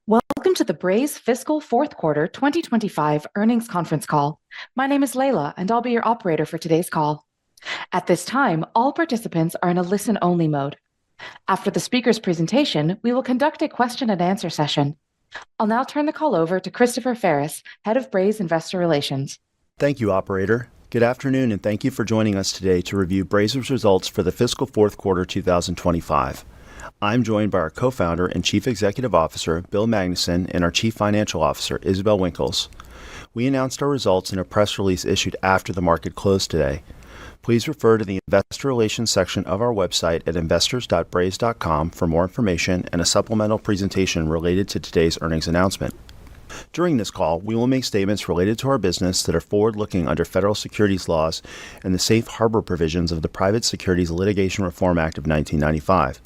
Welcome to the Braze Fiscal Fourth Quarter 2025 Earnings Conference Call. My name is Layla, and I'll be your operator for today's call. At this time, all participants are in a listen-only mode. After the speaker's presentation, we will conduct a question-and-answer session. I'll now turn the call over to Christopher Ferris, Head of Braze Investor Relations. Thank you, Operator. Good afternoon, and thank you for joining us today to review Braze's results for the fiscal fourth quarter 2025. I'm joined by our co-founder and Chief Executive Officer, Bill Magnuson, and our Chief Financial Officer, Isabel Winkles. We announced our results in a press release issued after the market closed today. Please refer to the Investor Relations section of our website at investors.braze.com for more information and a supplemental presentation related to today's earnings announcement. During this call, we will make statements related to our business that are forward-looking under federal securities laws and the safe harbor provisions of the Private Securities Litigation Reform Act of 1995.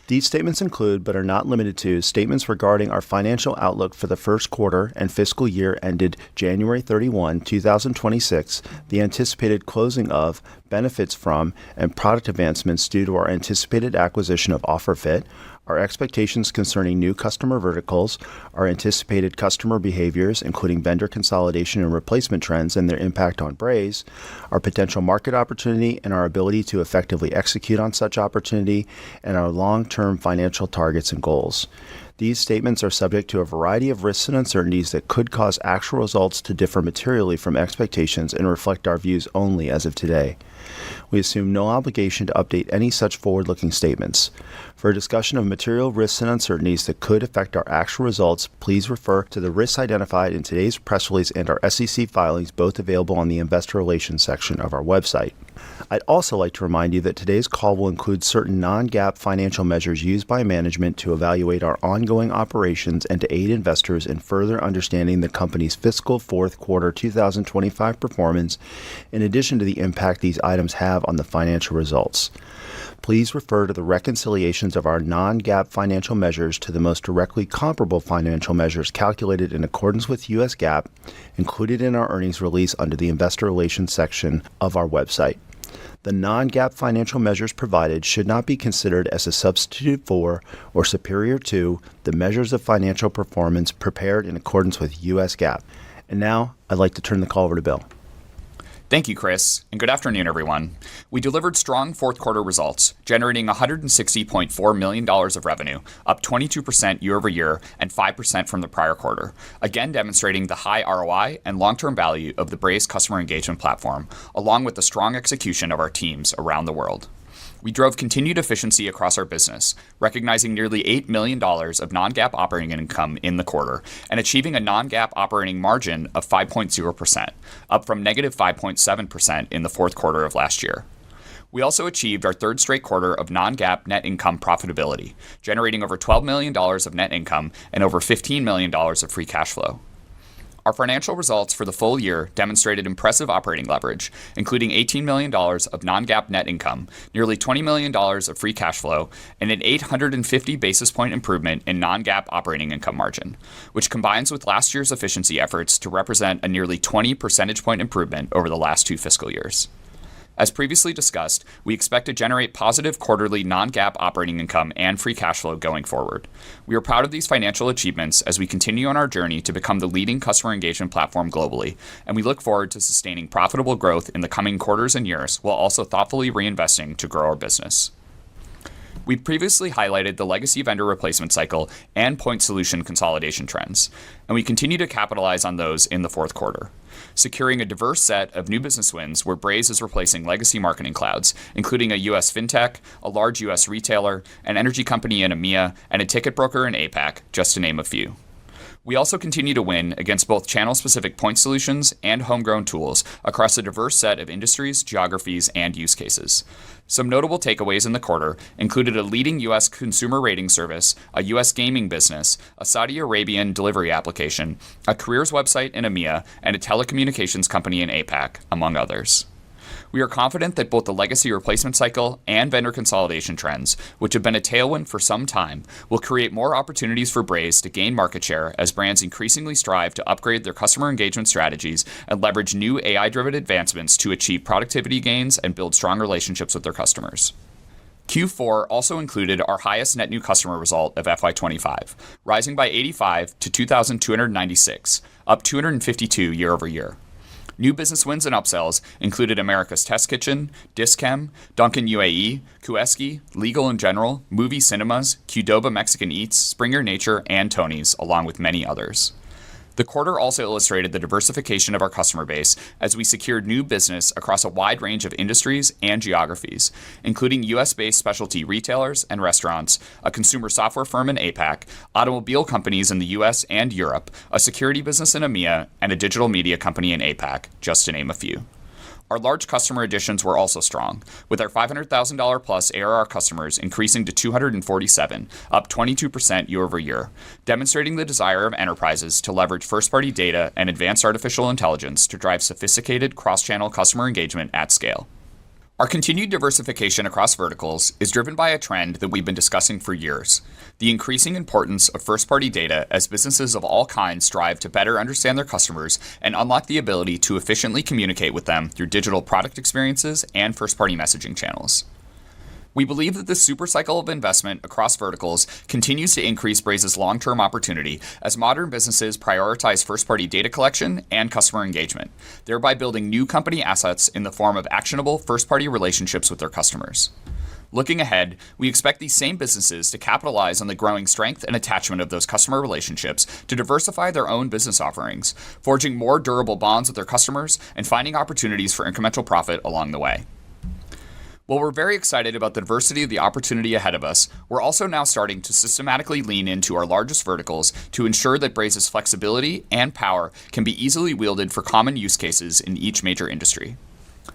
These statements include, but are not limited to, statements regarding our financial outlook for the first quarter and fiscal year ended January 31, 2026, the anticipated closing of, benefits from, and product advancements due to our anticipated acquisition of OfferFit, our expectations concerning new customer verticals, our anticipated customer behaviors, including vendor consolidation and replacement trends and their impact on Braze, our potential market opportunity and our ability to effectively execute on such opportunity, and our long-term financial targets and goals. These statements are subject to a variety of risks and uncertainties that could cause actual results to differ materially from expectations and reflect our views only as of today. We assume no obligation to update any such forward-looking statements. For a discussion of material risks and uncertainties that could affect our actual results, please refer to the risks identified in today's press release and our SEC filings, both available on the Investor Relations section of our website. I'd also like to remind you that today's call will include certain non-GAAP financial measures used by management to evaluate our ongoing operations and to aid investors in further understanding the company's fiscal fourth quarter 2025 performance, in addition to the impact these items have on the financial results. Please refer to the reconciliations of our non-GAAP financial measures to the most directly comparable financial measures calculated in accordance with U.S. GAAP, included in our earnings release under the Investor Relations section of our website. The non-GAAP financial measures provided should not be considered as a substitute for or superior to the measures of financial performance prepared in accordance with U.S. GAAP. And now, I'd like to turn the call over to Bill. Thank you, Chris, and good afternoon, everyone. We delivered strong fourth quarter results, generating $160.4 million of revenue, up 22% year over year and 5% from the prior quarter, again demonstrating the high ROI and long-term value of the Braze customer engagement platform, along with the strong execution of our teams around the world. We drove continued efficiency across our business, recognizing nearly $8 million of non-GAAP operating income in the quarter and achieving a non-GAAP operating margin of 5.0%, up from negative 5.7% in the fourth quarter of last year. We also achieved our third straight quarter of non-GAAP net income profitability, generating over $12 million of net income and over $15 million of free cash flow. Our financial results for the full year demonstrated impressive operating leverage, including $18 million of non-GAAP net income, nearly $20 million of free cash flow, and an 850 basis point improvement in non-GAAP operating income margin, which combines with last year's efficiency efforts to represent a nearly 20 percentage point improvement over the last two fiscal years. As previously discussed, we expect to generate positive quarterly non-GAAP operating income and free cash flow going forward. We are proud of these financial achievements as we continue on our journey to become the leading customer engagement platform globally, and we look forward to sustaining profitable growth in the coming quarters and years while also thoughtfully reinvesting to grow our business. We previously highlighted the legacy vendor replacement cycle and point solution consolidation trends, and we continue to capitalize on those in the fourth quarter, securing a diverse set of new business wins where Braze is replacing legacy marketing clouds, including a U.S. fintech, a large U.S. retailer, an energy company in EMEA, and a ticket broker in APAC, just to name a few. We also continue to win against both channel-specific point solutions and homegrown tools across a diverse set of industries, geographies, and use cases. Some notable takeaways in the quarter included a leading U.S. consumer rating service, a U.S. gaming business, a Saudi Arabian delivery application, a careers website in EMEA, and a telecommunications company in APAC, among others. We are confident that both the legacy replacement cycle and vendor consolidation trends, which have been a tailwind for some time, will create more opportunities for Braze to gain market share as brands increasingly strive to upgrade their customer engagement strategies and leverage new AI-driven advancements to achieve productivity gains and build strong relationships with their customers. Q4 also included our highest net new customer result of FY25, rising by 85 to 2,296, up 252 year over year. New business wins and upsells included America's Test Kitchen, Dischem, Dunkin' UAE, Kueski, Legal & General, Movie Cinemas, Qdoba Mexican Eats, Springer Nature, and Tony's, along with many others. The quarter also illustrated the diversification of our customer base as we secured new business across a wide range of industries and geographies, including US-based specialty retailers and restaurants, a consumer software firm in APAC, automobile companies in the US and Europe, a security business in EMEA, and a digital media company in APAC, just to name a few. Our large customer additions were also strong, with our $500,000 plus ARR customers increasing to 247, up 22% year over year, demonstrating the desire of enterprises to leverage first-party data and advanced artificial intelligence to drive sophisticated cross-channel customer engagement at scale. Our continued diversification across verticals is driven by a trend that we've been discussing for years: the increasing importance of first-party data as businesses of all kinds strive to better understand their customers and unlock the ability to efficiently communicate with them through digital product experiences and first-party messaging channels. We believe that this supercycle of investment across verticals continues to increase Braze's long-term opportunity as modern businesses prioritize first-party data collection and customer engagement, thereby building new company assets in the form of actionable first-party relationships with their customers. Looking ahead, we expect these same businesses to capitalize on the growing strength and attachment of those customer relationships to diversify their own business offerings, forging more durable bonds with their customers and finding opportunities for incremental profit along the way. While we're very excited about the diversity of the opportunity ahead of us, we're also now starting to systematically lean into our largest verticals to ensure that Braze's flexibility and power can be easily wielded for common use cases in each major industry.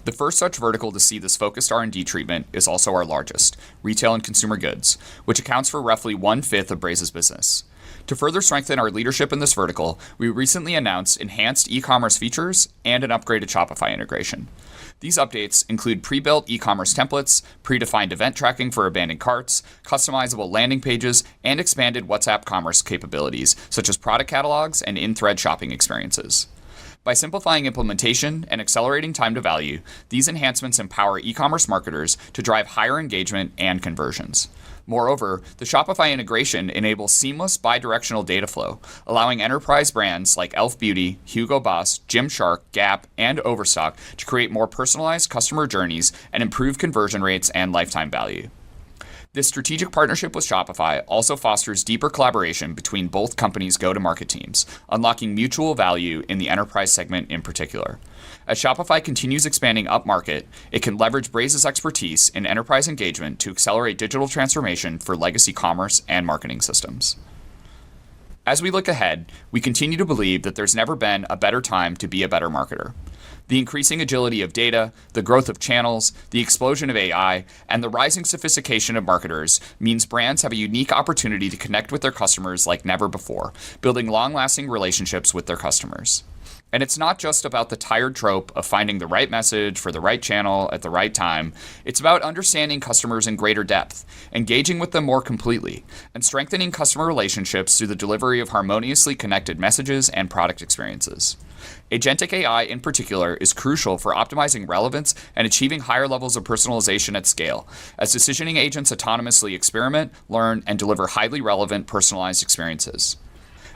The first such vertical to see this focused R&D treatment is also our largest, retail and consumer goods, which accounts for roughly 1/5 of Braze's business. To further strengthen our leadership in this vertical, we recently announced enhanced e-commerce features and an upgraded Shopify integration. These updates include pre-built e-commerce templates, predefined event tracking for abandoned carts, customizable landing pages, and expanded WhatsApp commerce capabilities, such as product catalogs and in-thread shopping experiences. By simplifying implementation and accelerating time to value, these enhancements empower e-commerce marketers to drive higher engagement and conversions. Moreover, the Shopify integration enables seamless bidirectional data flow, allowing enterprise brands like Elf Beauty, Hugo Boss, Gymshark, Gap, and Overstock to create more personalized customer journeys and improve conversion rates and lifetime value. This strategic partnership with Shopify also fosters deeper collaboration between both companies' go-to-market teams, unlocking mutual value in the enterprise segment in particular. As Shopify continues expanding upmarket, it can leverage Braze's expertise in enterprise engagement to accelerate digital transformation for legacy commerce and marketing systems. As we look ahead, we continue to believe that there's never been a better time to be a better marketer. The increasing agility of data, the growth of channels, the explosion of AI, and the rising sophistication of marketers means brands have a unique opportunity to connect with their customers like never before, building long-lasting relationships with their customers. And it's not just about the tired trope of finding the right message for the right channel at the right time. It's about understanding customers in greater depth, engaging with them more completely, and strengthening customer relationships through the delivery of harmoniously connected messages and product experiences. Agentic AI in particular is crucial for optimizing relevance and achieving higher levels of personalization at scale, as decisioning agents autonomously experiment, learn, and deliver highly relevant personalized experiences.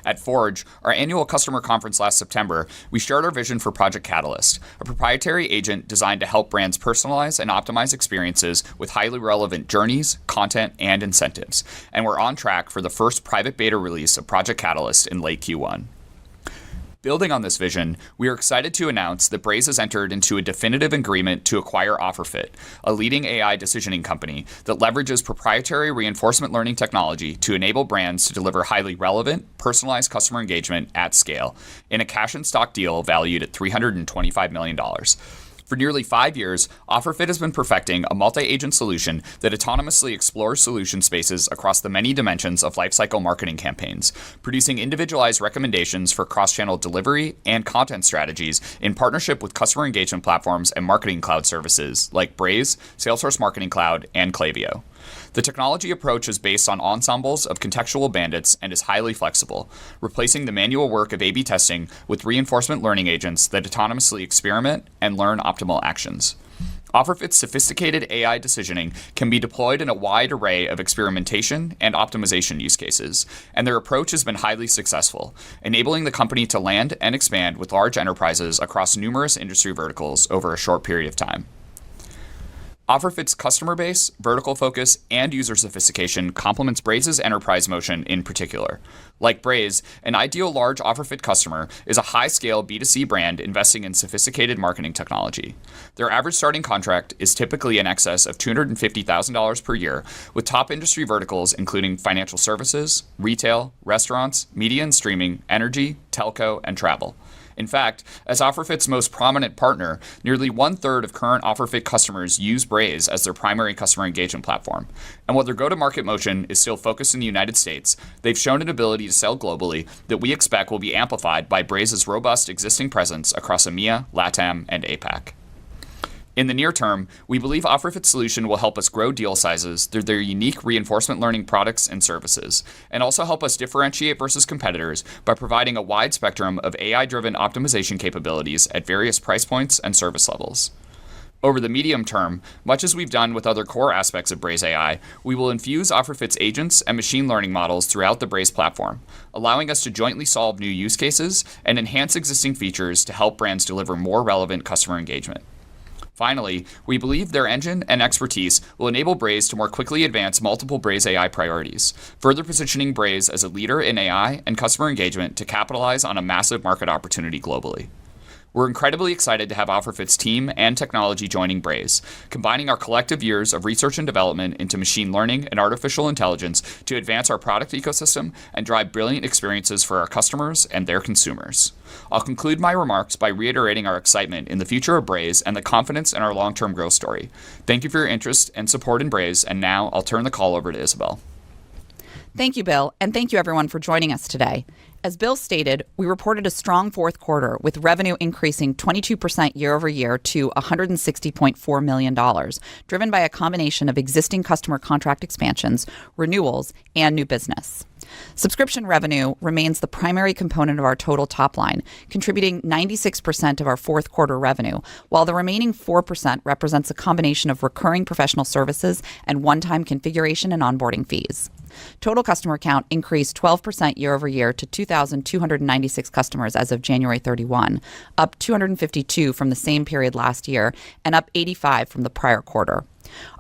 At Forge, our annual customer conference last September, we shared our vision for Project Catalyst, a proprietary agent designed to help brands personalize and optimize experiences with highly relevant journeys, content, and incentives. And we're on track for the first private beta release of Project Catalyst in late Q1. Building on this vision, we are excited to announce that Braze has entered into a definitive agreement to acquire OfferFit, a leading AI decisioning company that leverages proprietary reinforcement learning technology to enable brands to deliver highly relevant, personalized customer engagement at scale in a cash and stock deal valued at $325 million. For nearly 5 years, OfferFit has been perfecting a multi-agent solution that autonomously explores solution spaces across the many dimensions of lifecycle marketing campaigns, producing individualized recommendations for cross-channel delivery and content strategies in partnership with customer engagement platforms and marketing cloud services like Braze, Salesforce Marketing Cloud, and Klaviyo. The technology approach is based on ensembles of contextual bandits and is highly flexible, replacing the manual work of A/B testing with reinforcement learning agents that autonomously experiment and learn optimal actions. OfferFit's sophisticated AI decisioning can be deployed in a wide array of experimentation and optimization use cases, and their approach has been highly successful, enabling the company to land and expand with large enterprises across numerous industry verticals over a short period of time. OfferFit's customer base, vertical focus, and user sophistication complements Braze's enterprise motion in particular. Like Braze, an ideal large OfferFit customer is a high-scale B2C brand investing in sophisticated marketing technology. Their average starting contract is typically in excess of $250,000 per year, with top industry verticals including financial services, retail, restaurants, media and streaming, energy, telco, and travel. In fact, as OfferFit's most prominent partner, nearly 1/3 of current OfferFit customers use Braze as their primary customer engagement platform. And while their go-to-market motion is still focused in the United States, they've shown an ability to sell globally that we expect will be amplified by Braze's robust existing presence across EMEA, LATAM, and APAC. In the near term, we believe OfferFit's solution will help us grow deal sizes through their unique reinforcement learning products and services, and also help us differentiate versus competitors by providing a wide spectrum of AI-driven optimization capabilities at various price points and service levels. Over the medium term, much as we've done with other core aspects of Braze AI, we will infuse OfferFit's agents and machine learning models throughout the Braze platform, allowing us to jointly solve new use cases and enhance existing features to help brands deliver more relevant customer engagement. Finally, we believe their engine and expertise will enable Braze to more quickly advance multiple Braze AI priorities, further positioning Braze as a leader in AI and customer engagement to capitalize on a massive market opportunity globally. We're incredibly excited to have OfferFit's team and technology joining Braze, combining our collective years of research and development into machine learning and artificial intelligence to advance our product ecosystem and drive brilliant experiences for our customers and their consumers. I'll conclude my remarks by reiterating our excitement in the future of Braze and the confidence in our long-term growth story. Thank you for your interest and support in Braze, and now I'll turn the call over to Isabel. Thank you, Bill, and thank you everyone for joining us today. As Bill stated, we reported a strong fourth quarter with revenue increasing 22% year over year to $160.4 million, driven by a combination of existing customer contract expansions, renewals, and new business. Subscription revenue remains the primary component of our total top line, contributing 96% of our fourth quarter revenue, while the remaining 4% represents a combination of recurring professional services and one-time configuration and onboarding fees. Total customer count increased 12% year over year to 2,296 customers as of January 31, up 252 from the same period last year and up 85 from the prior quarter.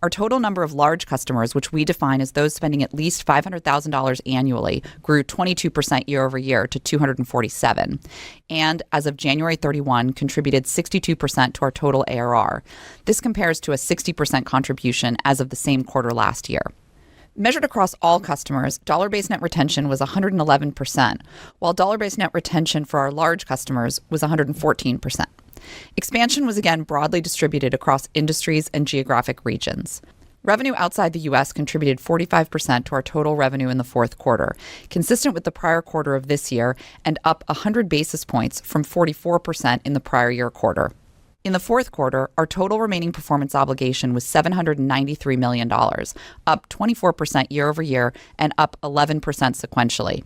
Our total number of large customers, which we define as those spending at least $500,000 annually, grew 22% year over year to 247, and as of January 31, contributed 62% to our total ARR. This compares to a 60% contribution as of the same quarter last year. Measured across all customers, dollar-based net retention was 111%, while dollar-based net retention for our large customers was 114%. Expansion was again broadly distributed across industries and geographic regions. Revenue outside the U.S. contributed 45% to our total revenue in the fourth quarter, consistent with the prior quarter of this year and up 100 basis points from 44% in the prior year quarter. In the fourth quarter, our total remaining performance obligation was $793 million, up 24% year over year and up 11% sequentially.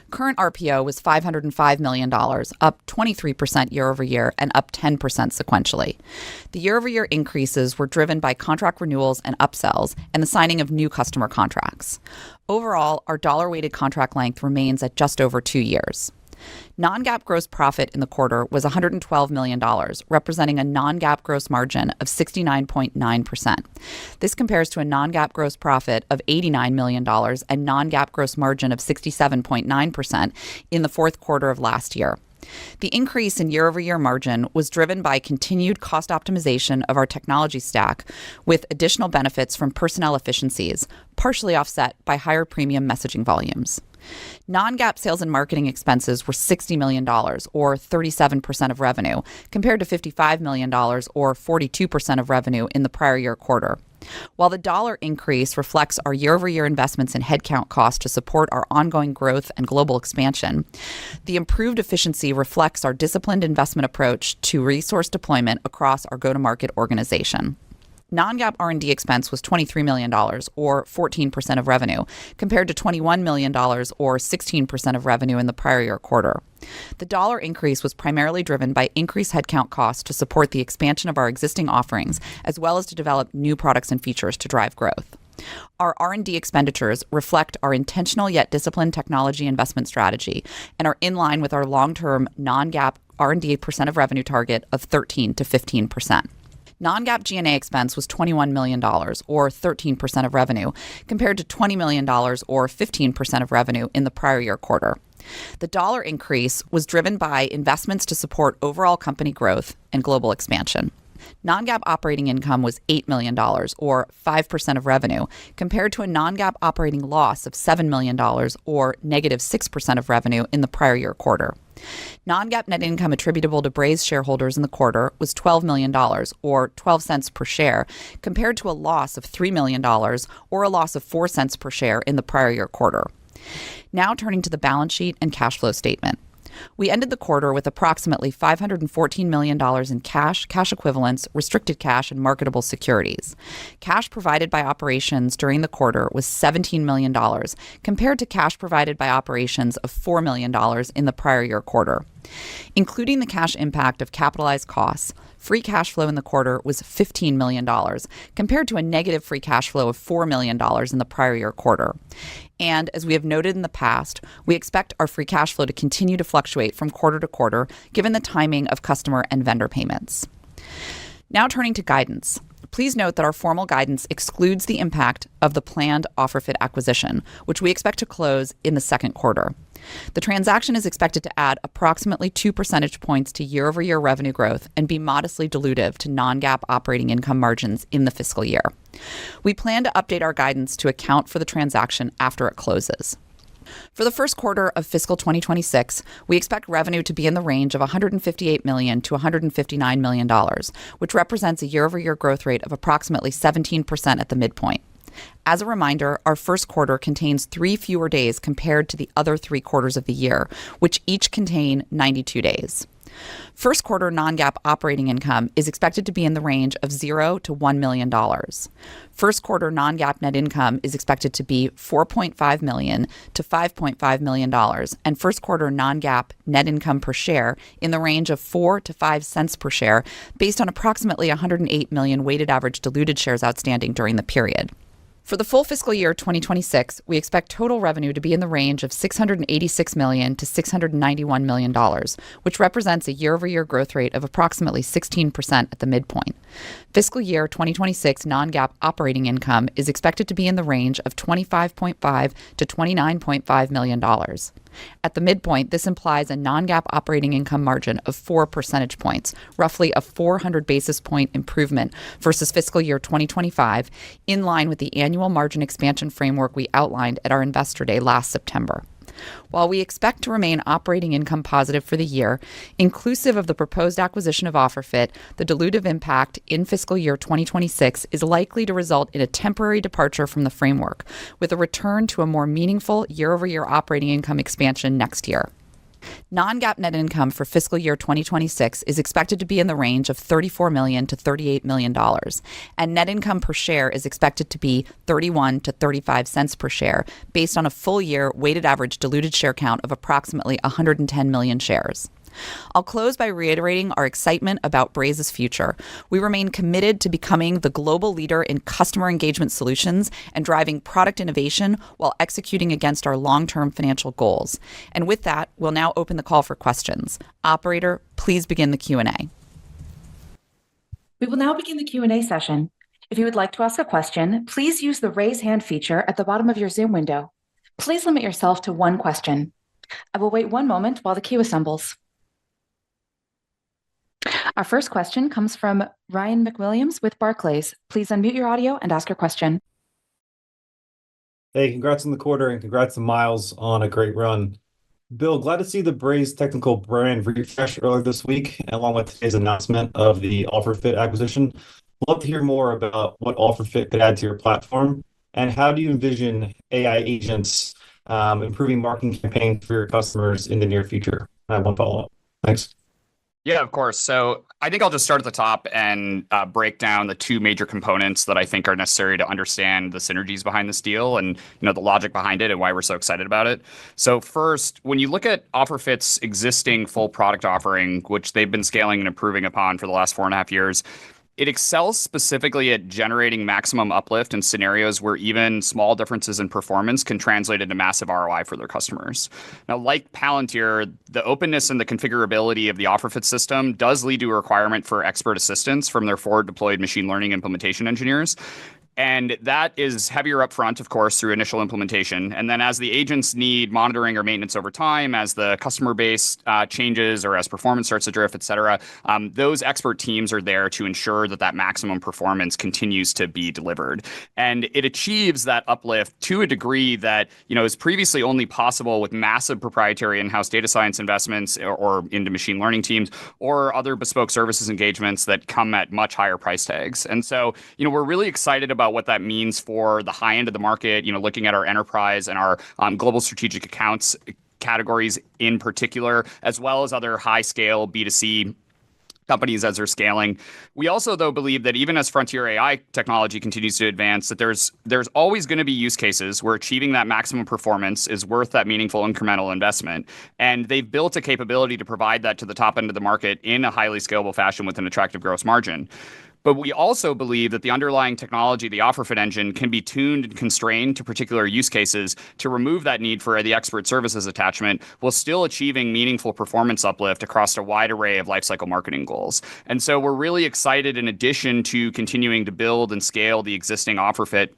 Current RPO was $505 million, up 23% year over year and up 10% sequentially. The year-over-year increases were driven by contract renewals and upsells and the signing of new customer contracts. Overall, our dollar-weighted contract length remains at just over 2 years. Non-GAAP gross profit in the quarter was $112 million, representing a non-GAAP gross margin of 69.9%. This compares to a non-GAAP gross profit of $89 million and non-GAAP gross margin of 67.9% in the fourth quarter of last year. The increase in year-over-year margin was driven by continued cost optimization of our technology stack, with additional benefits from personnel efficiencies, partially offset by higher premium messaging volumes. Non-GAAP sales and marketing expenses were $60 million, or 37% of revenue, compared to $55 million, or 42% of revenue in the prior year quarter. While the dollar increase reflects our year-over-year investments in headcount costs to support our ongoing growth and global expansion, the improved efficiency reflects our disciplined investment approach to resource deployment across our go-to-market organization. Non-GAAP R&D expense was $23 million, or 14% of revenue, compared to $21 million, or 16% of revenue in the prior year quarter. The dollar increase was primarily driven by increased headcount costs to support the expansion of our existing offerings, as well as to develop new products and features to drive growth. Our R&D expenditures reflect our intentional yet disciplined technology investment strategy and are in line with our long-term non-GAAP R&D percent of revenue target of 13 to 15%. Non-GAAP G&A expense was $21 million, or 13% of revenue, compared to $20 million, or 15% of revenue in the prior year quarter. The dollar increase was driven by investments to support overall company growth and global expansion. Non-GAAP operating income was $8 million, or 5% of revenue, compared to a non-GAAP operating loss of $7 million, or negative 6% of revenue in the prior year quarter. Non-GAAP net income attributable to Braze shareholders in the quarter was $12 million, or 12 cents per share, compared to a loss of $3 million, or a loss of 4 cents per share in the prior year quarter. Now turning to the balance sheet and cash flow statement. We ended the quarter with approximately $514 million in cash, cash equivalents, restricted cash, and marketable securities. Cash provided by operations during the quarter was $17 million, compared to cash provided by operations of $4 million in the prior year quarter. Including the cash impact of capitalized costs, free cash flow in the quarter was $15 million, compared to a negative free cash flow of $4 million in the prior year quarter. And as we have noted in the past, we expect our free cash flow to continue to fluctuate from quarter to quarter, given the timing of customer and vendor payments. Now turning to guidance. Please note that our formal guidance excludes the impact of the planned OfferFit acquisition, which we expect to close in the second quarter. The transaction is expected to add approximately 2 percentage points to year-over-year revenue growth and be modestly dilutive to non-GAAP operating income margins in the fiscal year. We plan to update our guidance to account for the transaction after it closes. For the first quarter of fiscal 2026, we expect revenue to be in the range of $158 million to $159 million, which represents a year-over-year growth rate of approximately 17% at the midpoint. As a reminder, our first quarter contains 3 fewer days compared to the other 3 quarters of the year, which each contain 92 days. First quarter non-GAAP operating income is expected to be in the range of $0 to $1 million. First quarter non-GAAP net income is expected to be $4.5 million to $5.5 million, and first quarter non-GAAP net income per share in the range of 4 to 5 cents per share, based on approximately 108 million weighted average diluted shares outstanding during the period. For the full fiscal year 2026, we expect total revenue to be in the range of $686 million to $691 million, which represents a year-over-year growth rate of approximately 16% at the midpoint. Fiscal year 2026 non-GAAP operating income is expected to be in the range of $25.5 to $29.5 million. At the midpoint, this implies a non-GAAP operating income margin of 4 percentage points, roughly a 400 basis point improvement versus fiscal year 2025, in line with the annual margin expansion framework we outlined at our Investor Day last September. While we expect to remain operating income positive for the year, inclusive of the proposed acquisition of OfferFit, the dilutive impact in fiscal year 2026 is likely to result in a temporary departure from the framework, with a return to a more meaningful year-over-year operating income expansion next year. Non-GAAP net income for fiscal year 2026 is expected to be in the range of $34 million to $38 million, and net income per share is expected to be 31 to 35 cents per share, based on a full-year weighted average diluted share count of approximately 110 million shares. I'll close by reiterating our excitement about Braze's future. We remain committed to becoming the global leader in customer engagement solutions and driving product innovation while executing against our long-term financial goals. And with that, we'll now open the call for questions. Operator, please begin the Q&A. We will now begin the Q&A session. If you would like to ask a question, please use the raise hand feature at the bottom of your Zoom window. Please limit yourself to one question. I will wait one moment while the queue assembles. Our first question comes from Ryan McWilliams with Barclays. Please unmute your audio and ask your question. Hey, congrats on the quarter and congrats to Miles on a great run. Bill, glad to see the Braze technical brand refresh earlier this week, along with today's announcement of the OfferFit acquisition. Love to hear more about what OfferFit could add to your platform, and how do you envision AI agents improving marketing campaigns for your customers in the near future? I have one follow-up. Thanks. Yeah, of course. So I think I'll just start at the top and break down the two major components that I think are necessary to understand the synergies behind this deal and the logic behind it and why we're so excited about it. So first, when you look at OfferFit's existing full product offering, which they've been scaling and improving upon for the last 4.5 years, it excels specifically at generating maximum uplift in scenarios where even small differences in performance can translate into massive ROI for their customers. Now, like Palantir, the openness and the configurability of the OfferFit system does lead to a requirement for expert assistance from their forward deployed machine learning implementation engineers. And that is heavier upfront, of course, through initial implementation. And then as the agents need monitoring or maintenance over time, as the customer base changes or as performance starts to drift, et cetera, those expert teams are there to ensure that that maximum performance continues to be delivered. And it achieves that uplift to a degree that, is previously only possible with massive proprietary in-house data science investments or into machine learning teams or other bespoke services engagements that come at much higher price tags. And so, we're really excited about what that means for the high end of the market, looking at our enterprise and our global strategic accounts categories in particular, as well as other high scale B2C companies as they're scaling. We also, though, believe that even as frontier AI technology continues to advance, that there's always going to be use cases where achieving that maximum performance is worth that meaningful incremental investment. And they've built a capability to provide that to the top end of the market in a highly scalable fashion with an attractive gross margin. But we also believe that the underlying technology, the OfferFit engine, can be tuned and constrained to particular use cases to remove that need for the expert services attachment while still achieving meaningful performance uplift across a wide array of lifecycle marketing goals. And so we're really excited, in addition to continuing to build and scale the existing OfferFit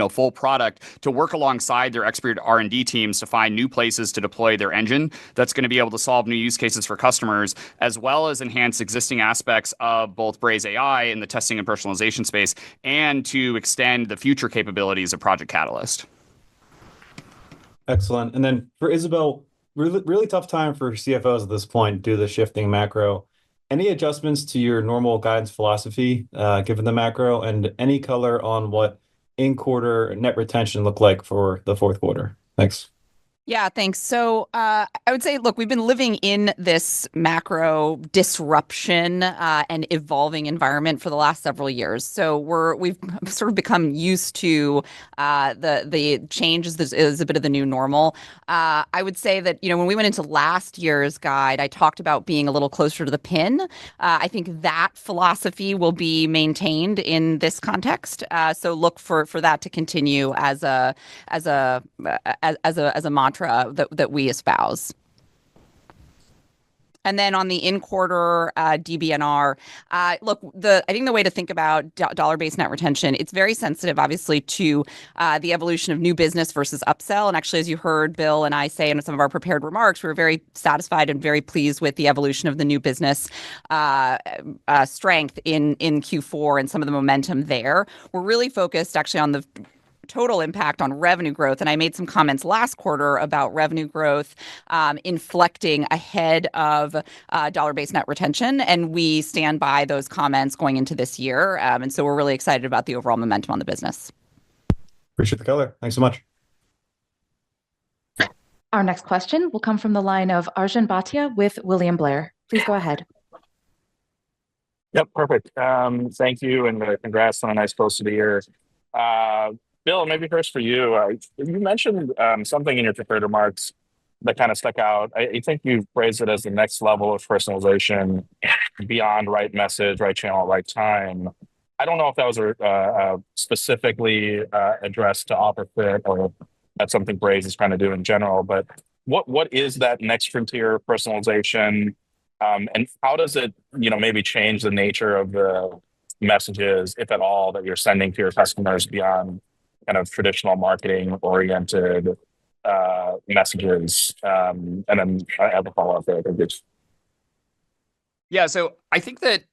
full product, to work alongside their expert R&D teams to find new places to deploy their engine that's going to be able to solve new use cases for customers, as well as enhance existing aspects of both Braze AI in the testing and personalization space, and to extend the future capabilities of Project Catalyst. Excellent. And then for Isabel, really tough time for CFOs at this point due to the shifting macro. Any adjustments to your normal guidance philosophy, given the macro, and any color on what in-quarter net retention look like for the fourth quarter? Thanks. Yeah, thanks. So I would say, look, we've been living in this macro disruption and evolving environment for the last several years. So we've sort of become used to the change is a bit of the new normal. I would say that, when we went into last year's guide, I talked about being a little closer to the pin. I think that philosophy will be maintained in this context. So look for that to continue as a mantra that we espouse. And then on the in-quarter DBNR, look, I think the way to think about dollar-based net retention, it's very sensitive, obviously, to the evolution of new business versus upsell. And actually, as you heard Bill and I say in some of our prepared remarks, we were very satisfied and very pleased with the evolution of the new business strength in Q4 and some of the momentum there. We're really focused actually on the total impact on revenue growth. And I made some comments last quarter about revenue growth inflecting ahead of dollar-based net retention. And we stand by those comments going into this year. And so we're really excited about the overall momentum on the business. Appreciate the color. Thanks so much. Our next question will come from the line of Arjun Bhatia with William Blair. Please go ahead. Yep, perfect. Thank you, and congrats on a nice close to the year. Bill, maybe first for you. You mentioned something in your prepared remarks that kind of stuck out. I think you've phrased it as the next level of personalization beyond right message, right channel, right time. I don't know if that was specifically addressed to OfferFit or that's something Braze is trying to do in general, but what is that next frontier of personalization? And how does it, maybe change the nature of the messages, if at all, that you're sending to your customers beyond kind of traditional marketing oriented messages? And then I have a follow-up there. Yeah, so I think that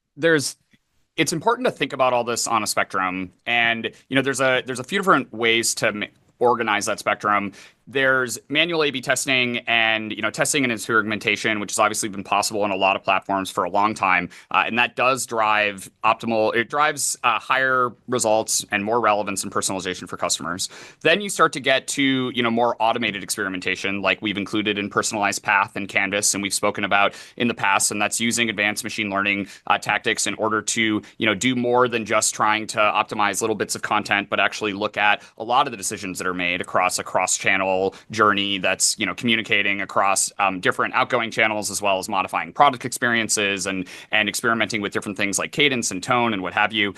it's important to think about all this on a spectrum, and there's a few different ways to organize that spectrum. there's manual A/B testing and testing and experimentation, which has obviously been possible in a lot of platforms for a long time, and that does drive optimal. It drives higher results and more relevance and personalization for customers. Then you start to get to more automated experimentation, like we've included in personalized path and Canvas, and we've spoken about in the past, and that's using advanced machine learning tactics in order to do more than just trying to optimize little bits of content, but actually look at a lot of the decisions that are made across a cross-channel journey that's communicating across different outgoing channels, as well as modifying product experiences and experimenting with different things like cadence and tone and what have you.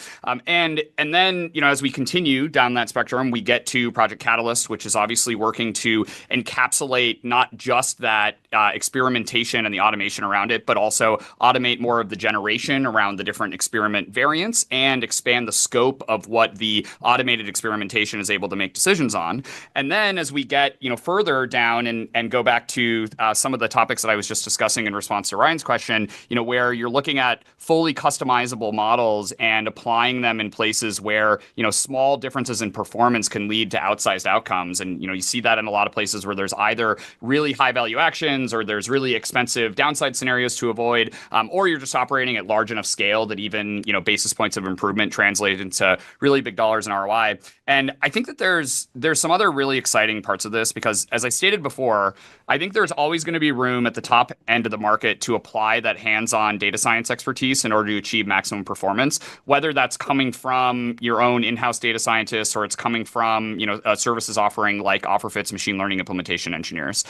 And then as we continue down that spectrum, we get to Project Catalyst, which is obviously working to encapsulate not just that experimentation and the automation around it, but also automate more of the generation around the different experiment variants and expand the scope of what the automated experimentation is able to make decisions on. And then as we get further down and go back to some of the topics that I was just discussing in response to Ryan's question, where you're looking at fully customizable models and applying them in places where small differences in performance can lead to outsized outcomes. And you see that in a lot of places where there's either really high value actions or there's really expensive downside scenarios to avoid, or you're just operating at large enough scale that even basis points of improvement translate into really big dollars in ROI. And I think that there's some other really exciting parts of this, because as I stated before, I think there's always going to be room at the top end of the market to apply that hands-on data science expertise in order to achieve maximum performance, whether that's coming from your own in-house data scientists or it's coming from a services offering like OfferFit's machine learning implementation engineers.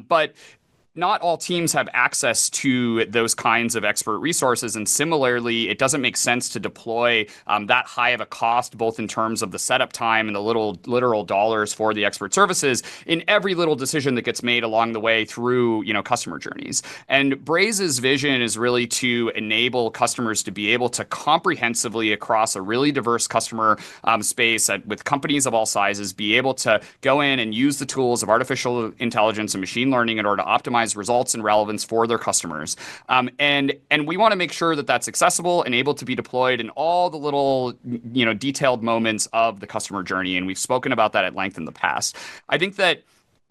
But not all teams have access to those kinds of expert resources. And similarly, it doesn't make sense to deploy that high of a cost, both in terms of the setup time and the literal dollars for the expert services in every little decision that gets made along the way through, customer journeys. And Braze's vision is really to enable customers to be able to comprehensively across a really diverse customer space with companies of all sizes, be able to go in and use the tools of artificial intelligence and machine learning in order to optimize results and relevance for their customers. And we want to make sure that that's accessible and able to be deployed in all the little, detailed moments of the customer journey. And we've spoken about that at length in the past. I think that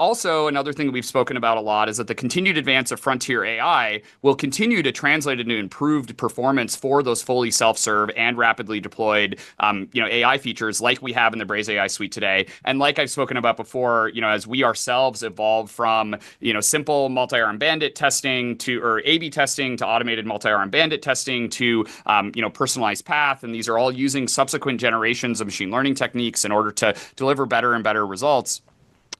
also, another thing that we've spoken about a lot is that the continued advance of frontier AI will continue to translate into improved performance for those fully self-serve and rapidly deployed, AI features like we have in the Braze AI suite today. And like I've spoken about before, as we ourselves evolve from, simple multi-arm bandit testing or A/B testing to automated multi-arm bandit testing to, personalized path. And these are all using subsequent generations of machine learning techniques in order to deliver better and better results.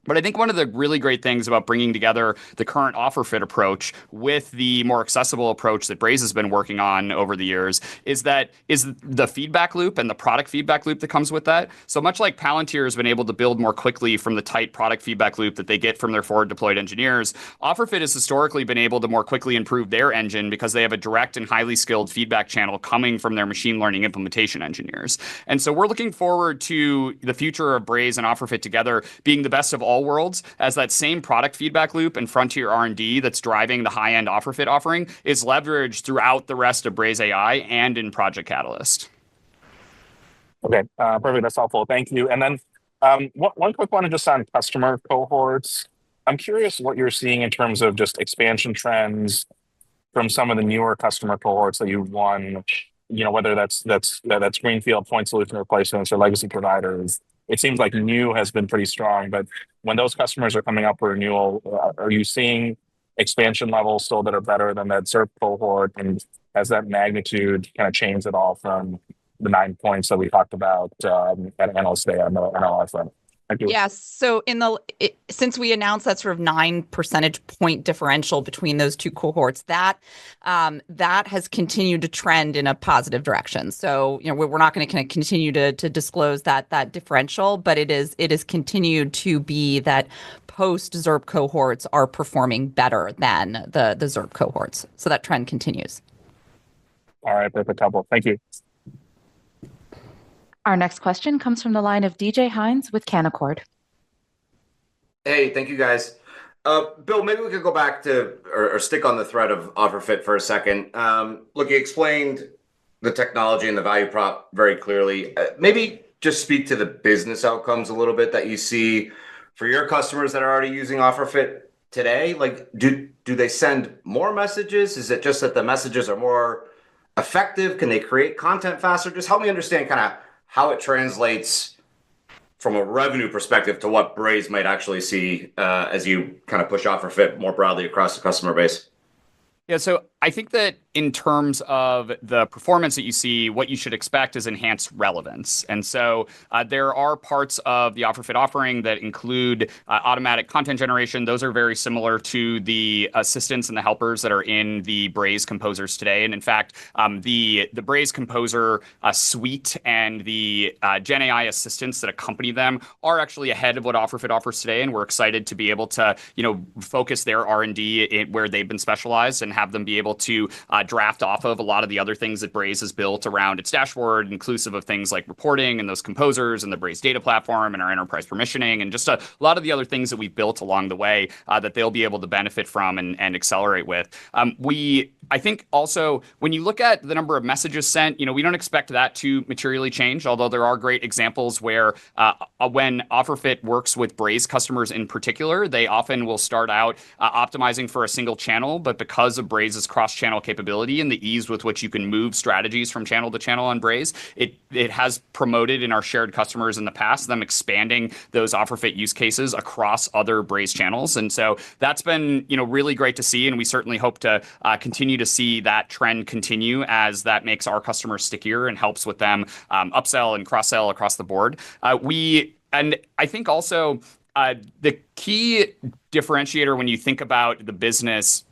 But I think one of the really great things about bringing together the current OfferFit approach with the more accessible approach that Braze has been working on over the years is the feedback loop and the product feedback loop that comes with that. So much like Palantir has been able to build more quickly from the tight product feedback loop that they get from their forward deployed engineers, OfferFit has historically been able to more quickly improve their engine because they have a direct and highly skilled feedback channel coming from their machine learning implementation engineers. And so we're looking forward to the future of Braze and OfferFit together being the best of all worlds, as that same product feedback loop and frontier R&D that's driving the high-end OfferFit offering is leveraged throughout the rest of Braze AI and in Project Catalyst. Okay, perfect. That's helpful. Thank you. And then one quick one just on customer cohorts. I'm curious what you're seeing in terms of just expansion trends from some of the newer customer cohorts that you won, whether that's greenfield point solution replacements or legacy providers. It seems like new has been pretty strong, but when those customers are coming up for renewal, are you seeing expansion levels still that are better than that ZIRP cohort? And has that magnitude kind of changed at all from the 9 points that we talked about at Analyst Day on the NLI front? Thank you. Yes. So since we announced that sort of 9 percentage point differential between those two cohorts, that has continued to trend in a positive direction. So we're not going to kind of continue to disclose that differential, but it is continued to be that post ZIRP cohorts are performing better than the ZIRP cohorts. So that trend continues. All right, perfect. Helpful. Thank you. Our next question comes from the line of DJ Hines with Canaccord. Hey, thank you guys. Bill, maybe we could go back to or stick on the thread of OfferFit for a second. Look, you explained the technology and the value prop very clearly. Maybe just speak to the business outcomes a little bit that you see for your customers that are already using OfferFit today, like do they send more messages? Is it just that the messages are more effective? Can they create content faster? Just help me understand kind of how it translates from a revenue perspective to what Braze might actually see as you kind of push OfferFit more broadly across the customer base. Yeah, so I think that in terms of the performance that you see, what you should expect is enhanced relevance. And so there are parts of the OfferFit offering that include automatic content generation. Those are very similar to the assistants and the helpers that are in the Braze composers today. And in fact, the Braze composer suite and the Gen AI assistants that accompany them are actually ahead of what OfferFit offers today. And we're excited to be able to, focus their R&D where they've been specialized and have them be able to draft off of a lot of the other things that Braze has built around its dashboard, inclusive of things like reporting and those composers and the Braze data platform and our enterprise permissioning and just a lot of the other things that we've built along the way that they'll be able to benefit from and accelerate with. I think also when you look at the number of messages sent, we don't expect that to materially change, although there are great examples where when OfferFit works with Braze customers in particular, they often will start out optimizing for a single channel, but because of Braze's cross-channel capability and the ease with which you can move strategies from channel to channel on Braze, it has promoted in our shared customers in the past, them expanding those OfferFit use cases across other Braze channels. And so that's been, really great to see. And we certainly hope to continue to see that trend continue as that makes our customers stickier and helps with them upsell and cross-sell across the board. And I think also the key differentiator when you think about the business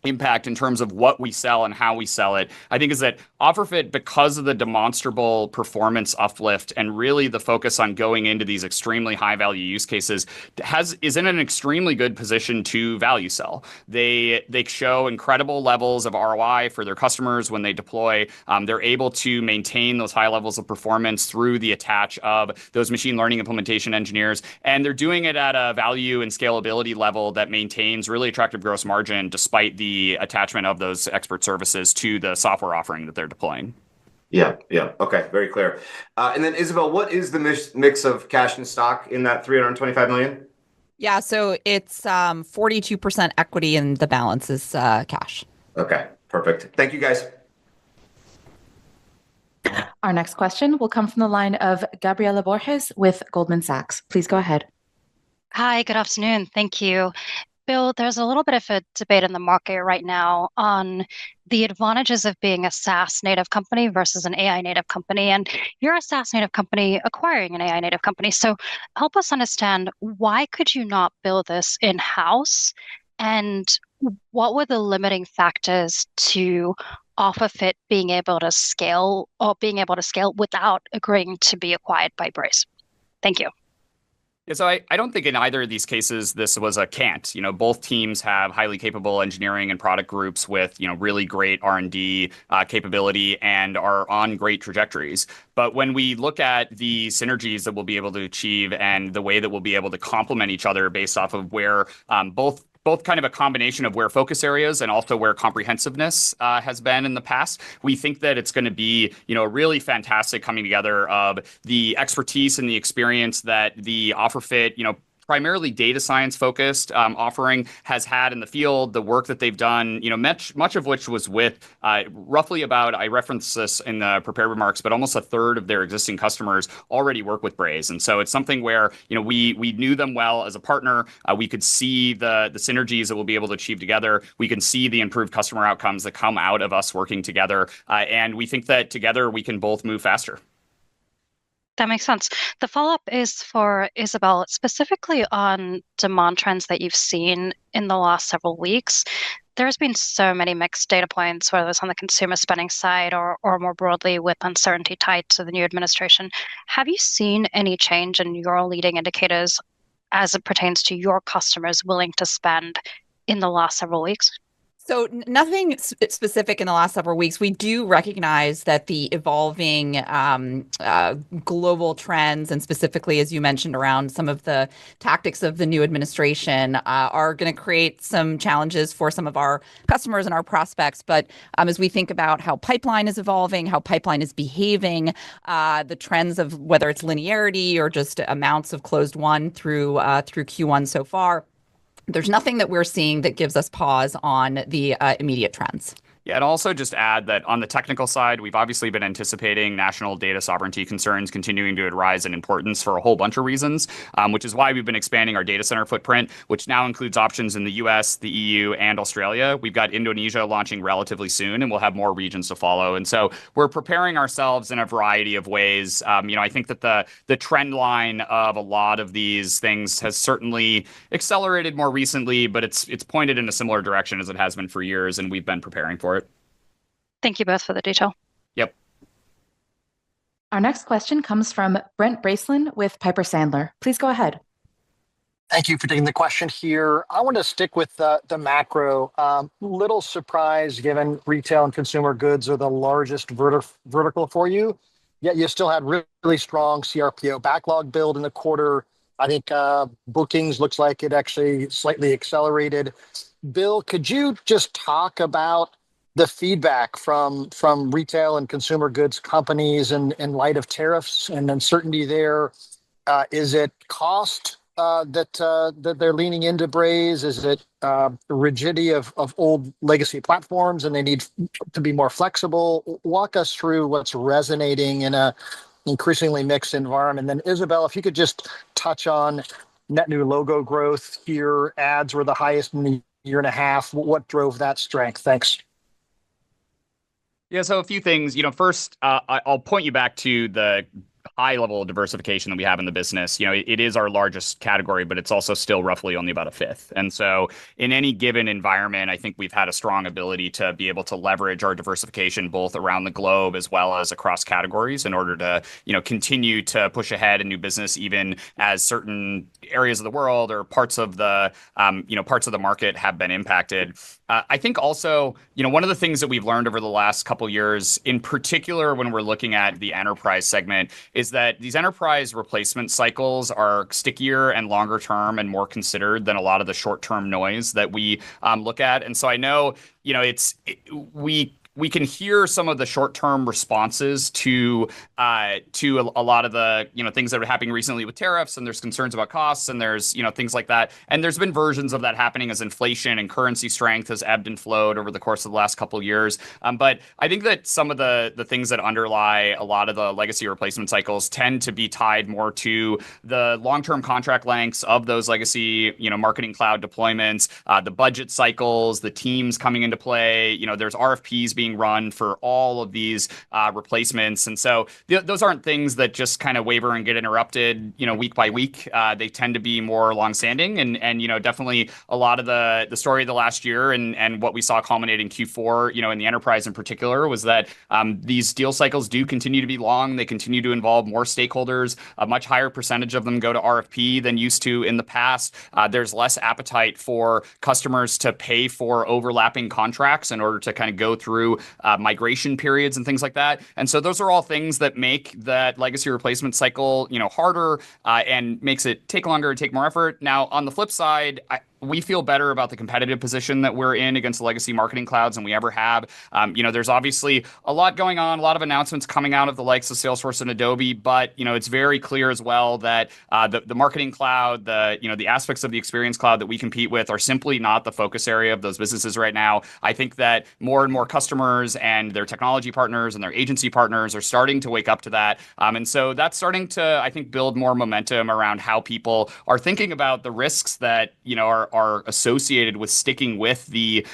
impact in terms of what we sell and how we sell it, I think is that OfferFit, because of the demonstrable performance uplift and really the focus on going into these extremely high value use cases, is in an extremely good position to value sell. They show incredible levels of ROI for their customers when they deploy. They're able to maintain those high levels of performance through the attach of those machine learning implementation engineers, and they're doing it at a value and scalability level that maintains really attractive gross margin despite the attachment of those expert services to the software offering that they're deploying. Yeah. Okay, very clear. And then Isabel, what is the mix of cash and stock in that 325 million? Yeah, so it's 42% equity and the balance is cash. Okay, perfect. Thank you, guys. Our next question will come from the line of Gabriela Borges with Goldman Sachs. Please go ahead. Hi, good afternoon. Thank you. Bill, there's a little bit of a debate in the market right now on the advantages of being a SaaS native company versus an AI native company. And you're a SaaS native company acquiring an AI native company. So help us understand, why could you not build this in-house? And what were the limiting factors to OfferFit being able to scale without agreeing to be acquired by Braze? Thank you. Yeah, so I don't think in either of these cases this was a can't. Both teams have highly capable engineering and product groups with really great R&D capability and are on great trajectories. But when we look at the synergies that we'll be able to achieve and the way that we'll be able to complement each other based off of where both kind of a combination of where focus areas and also where comprehensiveness has been in the past, we think that it's going to be, a really fantastic coming together of the expertise and the experience that the OfferFit, primarily data science focused offering has had in the field, the work that they've done, much of which was with roughly about, I referenced this in the prepared remarks, but almost a third of their existing customers already work with Braze. And so it's something where, we knew them well as a partner. We could see the synergies that we'll be able to achieve together. We can see the improved customer outcomes that come out of us working together. And we think that together we can both move faster. That makes sense. The follow-up is for Isabel, specifically on demand trends that you've seen in the last several weeks. There's been so many mixed data points, whether it's on the consumer spending side or more broadly with uncertainty tied to the new administration. Have you seen any change in your leading indicators as it pertains to your customers willing to spend in the last several weeks? So nothing specific in the last several weeks. We do recognize that the evolving global trends, and specifically, as you mentioned, around some of the tactics of the new administration, are going to create some challenges for some of our customers and our prospects. But as we think about how pipeline is evolving, how pipeline is behaving, the trends of whether it's linearity or just amounts of closed won through Q1 so far, there's nothing that we're seeing that gives us pause on the immediate trends. Yeah, and also just add that on the technical side, we've obviously been anticipating national data sovereignty concerns continuing to rise in importance for a whole bunch of reasons, which is why we've been expanding our data center footprint, which now includes options in the US, the EU, and Australia. We've got Indonesia launching relatively soon, and we'll have more regions to follow. And so we're preparing ourselves in a variety of ways. I think that the trend line of a lot of these things has certainly accelerated more recently, but it's pointed in a similar direction as it has been for years, and we've been preparing for it. Thank you both for the detail. Yep. Our next question comes from Brent Bracelin with Piper Sandler. Please go ahead. Thank you for taking the question here. I want to stick with the macro. Little surprise given retail and consumer goods are the largest vertical for you, yet you still had really strong CRPO backlog build in the quarter. I think bookings looks like it actually slightly accelerated. Bill, could you just talk about the feedback from retail and consumer goods companies in light of tariffs and uncertainty there? Is it cost that they're leaning into Braze? Is it the rigidity of old legacy platforms and they need to be more flexible? Walk us through what's resonating in a increasingly mixed environment. Then Isabel, if you could just touch on net new logo growth here. Ads were the highest in a year and a half. What drove that strength? Thanks. Yeah, so a few things. First, I'll point you back to the high level of diversification that we have in the business. It is our largest category, but it's also still roughly only about a fifth. And so in any given environment, I think we've had a strong ability to be able to leverage our diversification both around the globe as well as across categories in order to, continue to push ahead in new business, even as certain areas of the world or parts of the market have been impacted. I think also, one of the things that we've learned over the last couple of years, in particular when we're looking at the enterprise segment, is that these enterprise replacement cycles are stickier and longer term and more considered than a lot of the short-term noise that we look at. And so I know, we can hear some of the short-term responses to a lot of the things that are happening recently with tariffs, and there's concerns about costs, and there's things like that. And there's been versions of that happening as inflation and currency strength has ebbed and flowed over the course of the last couple of years. But I think that some of the things that underlie a lot of the legacy replacement cycles tend to be tied more to the long-term contract lengths of those legacy marketing cloud deployments, the budget cycles, the teams coming into play. There's RFPs being run for all of these replacements. And so those aren't things that just kind of waver and get interrupted, week by week. They tend to be more longstanding and definitely a lot of the story of the last year and what we saw culminate in Q4, in the enterprise in particular, was that these deal cycles do continue to be long. They continue to involve more stakeholders. A much higher percentage of them go to RFP than used to in the past. There's less appetite for customers to pay for overlapping contracts in order to kind of go through migration periods and things like that. And so those are all things that make that legacy replacement cycle, harder and makes it take longer and take more effort. Now, on the flip side, we feel better about the competitive position that we're in against the legacy marketing clouds than we ever have. There's obviously a lot going on, a lot of announcements coming out of the likes of Salesforce and Adobe, but it's very clear as well that the marketing cloud, the aspects of the experience cloud that we compete with are simply not the focus area of those businesses right now. I think that more and more customers and their technology partners and their agency partners are starting to wake up to that. And so that's starting to, I think, build more momentum around how people are thinking about the risks that, are associated with sticking with the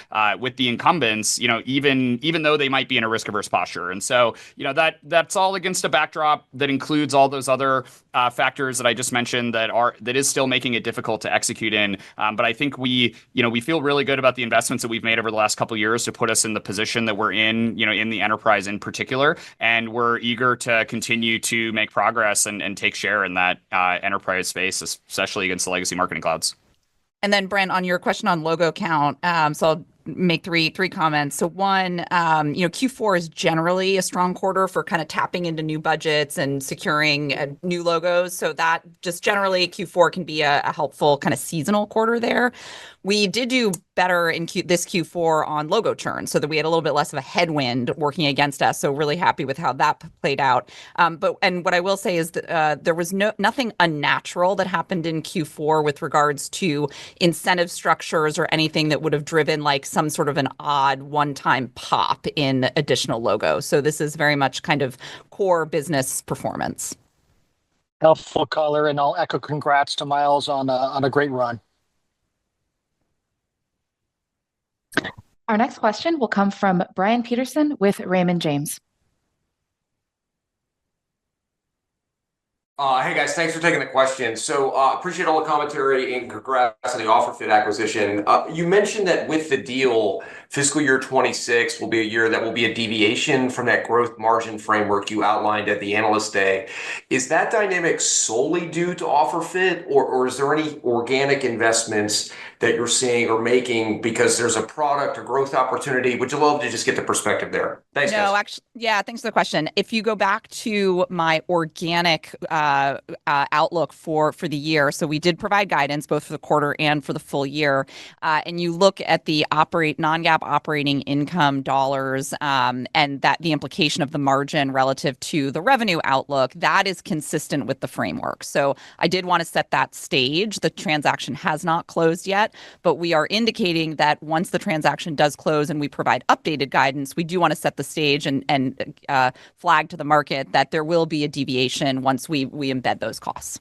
incumbents, even though they might be in a risk-averse posture. And so, that's all against a backdrop that includes all those other factors that I just mentioned that is still making it difficult to execute in. But I think we feel really good about the investments that we've made over the last couple of years to put us in the position that we're in the enterprise in particular, and we're eager to continue to make progress and take share in that enterprise space, especially against the legacy marketing clouds. And then, Brent, on your question on logo count, so I'll make three comments. So one, Q4 is generally a strong quarter for kind of tapping into new budgets and securing new logos. So that just generally Q4 can be a helpful kind of seasonal quarter there. We did do better in this Q4 on logo churn, so that we had a little bit less of a headwind working against us. So really happy with how that played out. And what I will say is that there was nothing unnatural that happened in Q4 with regards to incentive structures or anything that would have driven like some sort of an odd one-time pop in additional logos. So this is very much kind of core business performance. Helpful color, and I'll echo congrats to Miles on a great run. Our next question will come from Brian Peterson with Raymond James. Hey guys, thanks for taking the question. So appreciate all the commentary and congrats on the OfferFit acquisition. You mentioned that with the deal, fiscal year 26 will be a year that will be a deviation from that growth margin framework you outlined at the Analyst Day. Is that dynamic solely due to OfferFit, or is there any organic investments that you're seeing or making because there's a product or growth opportunity? Would you love to just get the perspective there? Thanks, guys. Actually, yeah, thanks for the question. If you go back to my organic outlook for the year, so we did provide guidance both for the quarter and for the full year, and you look at the non-GAAP operating income dollars and that the implication of the margin relative to the revenue outlook, that is consistent with the framework. So I did want to set that stage. The transaction has not closed yet, but we are indicating that once the transaction does close and we provide updated guidance, we do want to set the stage and flag to the market that there will be a deviation once we embed those costs.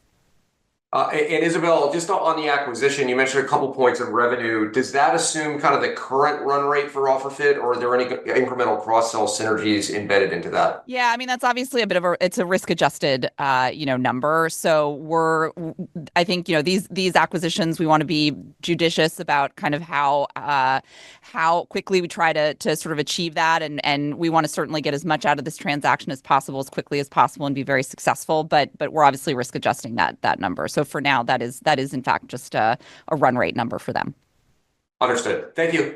And Isabel, just on the acquisition, you mentioned a couple points of revenue. Does that assume kind of the current run rate for OfferFit, or are there any incremental cross-sell synergies embedded into that? Yeah, I mean, that's obviously it's a risk-adjusted, number. So I think, these acquisitions, we want to be judicious about kind of how quickly we try to sort of achieve that. And we want to certainly get as much out of this transaction as possible, as quickly as possible, and be very successful. But we're obviously risk adjusting that number. So for now, that is in fact just a run rate number for them. Understood. Thank you.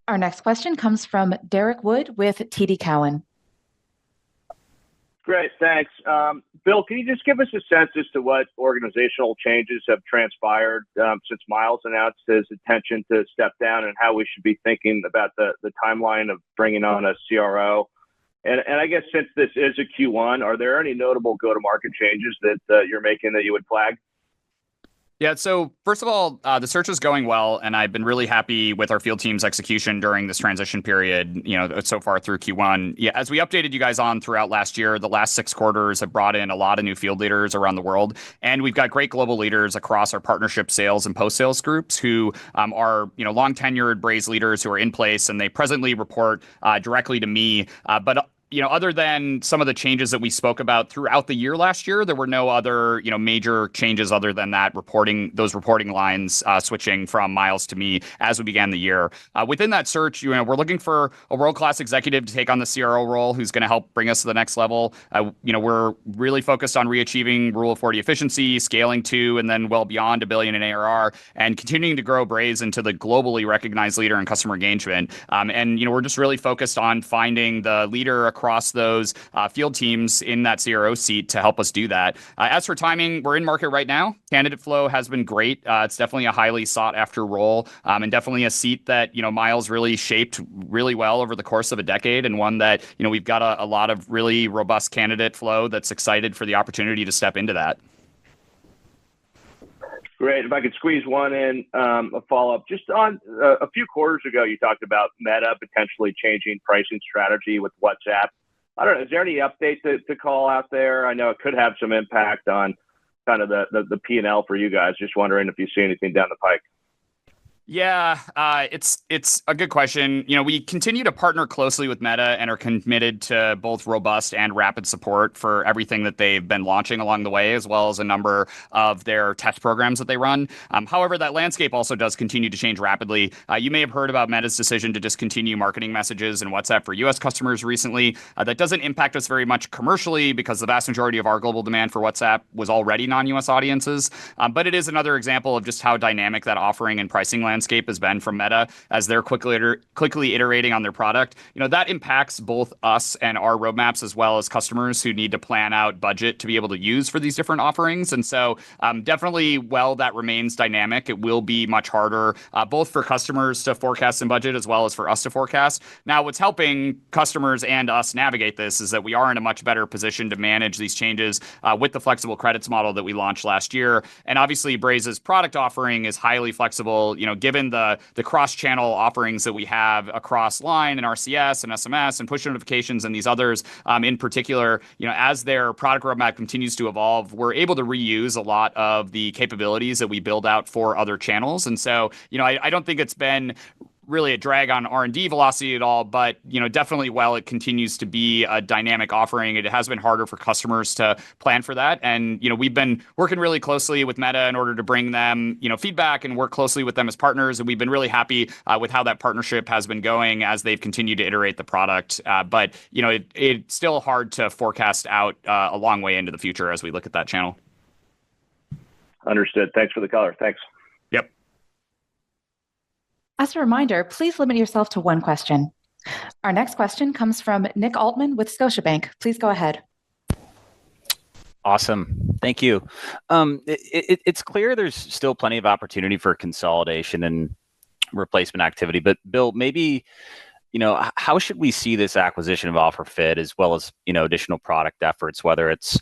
Our next question comes from Derek Wood with TD Cowen. Great, thanks. Bill, can you just give us a sense as to what organizational changes have transpired since Miles announced his intention to step down, and how we should be thinking about the timeline of bringing on a CRO? And I guess since this is a Q1, are there any notable go-to-market changes that you're making that you would flag? Yeah, so first of all, the search is going well, and I've been really happy with our field team's execution during this transition period, so far through Q1. Yeah, as we updated you guys on throughout last year, the last 6 quarters have brought in a lot of new field leaders around the world, and we've got great global leaders across our partnership sales and post-sales groups who are long-tenured Braze leaders who are in place, and they presently report directly to me. But other than some of the changes that we spoke about throughout the year last year, there were no other, major changes other than that those reporting lines switching from Miles to me as we began the year. Within that search, we're looking for a world-class executive to take on the CRO role who's going to help bring us to the next level. We're really focused on reachieving Rule of 40 efficiency, scaling to, and then well beyond $1 billion in ARR, and continuing to grow Braze into the globally recognized leader in customer engagement. We're just really focused on finding the leader across those field teams in that CRO seat to help us do that. As for timing, we're in market right now. Candidate flow has been great. It's definitely a highly sought after role, and definitely a seat that Miles really shaped really well over the course of a decade, and one that we've got a lot of really robust candidate flow that's excited for the opportunity to step into that. Great. If I could squeeze one in, a follow-up. Just on a few quarters ago, you talked about Meta potentially changing pricing strategy with WhatsApp. I don't know, is there any update to call out there? I know it could have some impact on kind of the P&L for you guys. Just wondering if you see anything down the pike. Yeah, it's a good question. We continue to partner closely with Meta and are committed to both robust and rapid support for everything that they've been launching along the way, as well as a number of their test programs that they run. However, that landscape also does continue to change rapidly. You may have heard about Meta's decision to discontinue marketing messages in WhatsApp for US customers recently. That doesn't impact us very much commercially because the vast majority of our global demand for WhatsApp was already non-US audiences. But it is another example of just how dynamic that offering and pricing landscape has been from Meta as they're quickly iterating on their product. That impacts both us and our roadmaps as well as customers who need to plan out budget to be able to use for these different offerings. And so definitely, while that remains dynamic, it will be much harder both for customers to forecast and budget as well as for us to forecast. Now, what's helping customers and us navigate this is that we are in a much better position to manage these changes with the flexible credits model that we launched last year. And obviously, Braze's product offering is highly flexible, given the cross-channel offerings that we have across Line and RCS and SMS and push notifications and these others in particular. As their product roadmap continues to evolve, we're able to reuse a lot of the capabilities that we build out for other channels. And so, I don't think it's been really a drag on R&D velocity at all, but definitely while it continues to be a dynamic offering, it has been harder for customers to plan for that. And we've been working really closely with Meta in order to bring them feedback and work closely with them as partners, and we've been really happy with how that partnership has been going as they've continued to iterate the product. But it's still hard to forecast out a long way into the future as we look at that channel. Understood. Thanks for the color. Thanks. Yep. As a reminder, please limit yourself to one question. Our next question comes from Nick Altman with Scotiabank. Please go ahead. Awesome. Thank you. It's clear there's still plenty of opportunity for consolidation and replacement activity, but Bill, maybe how should we see this acquisition of OfferFit as well as additional product efforts, whether it's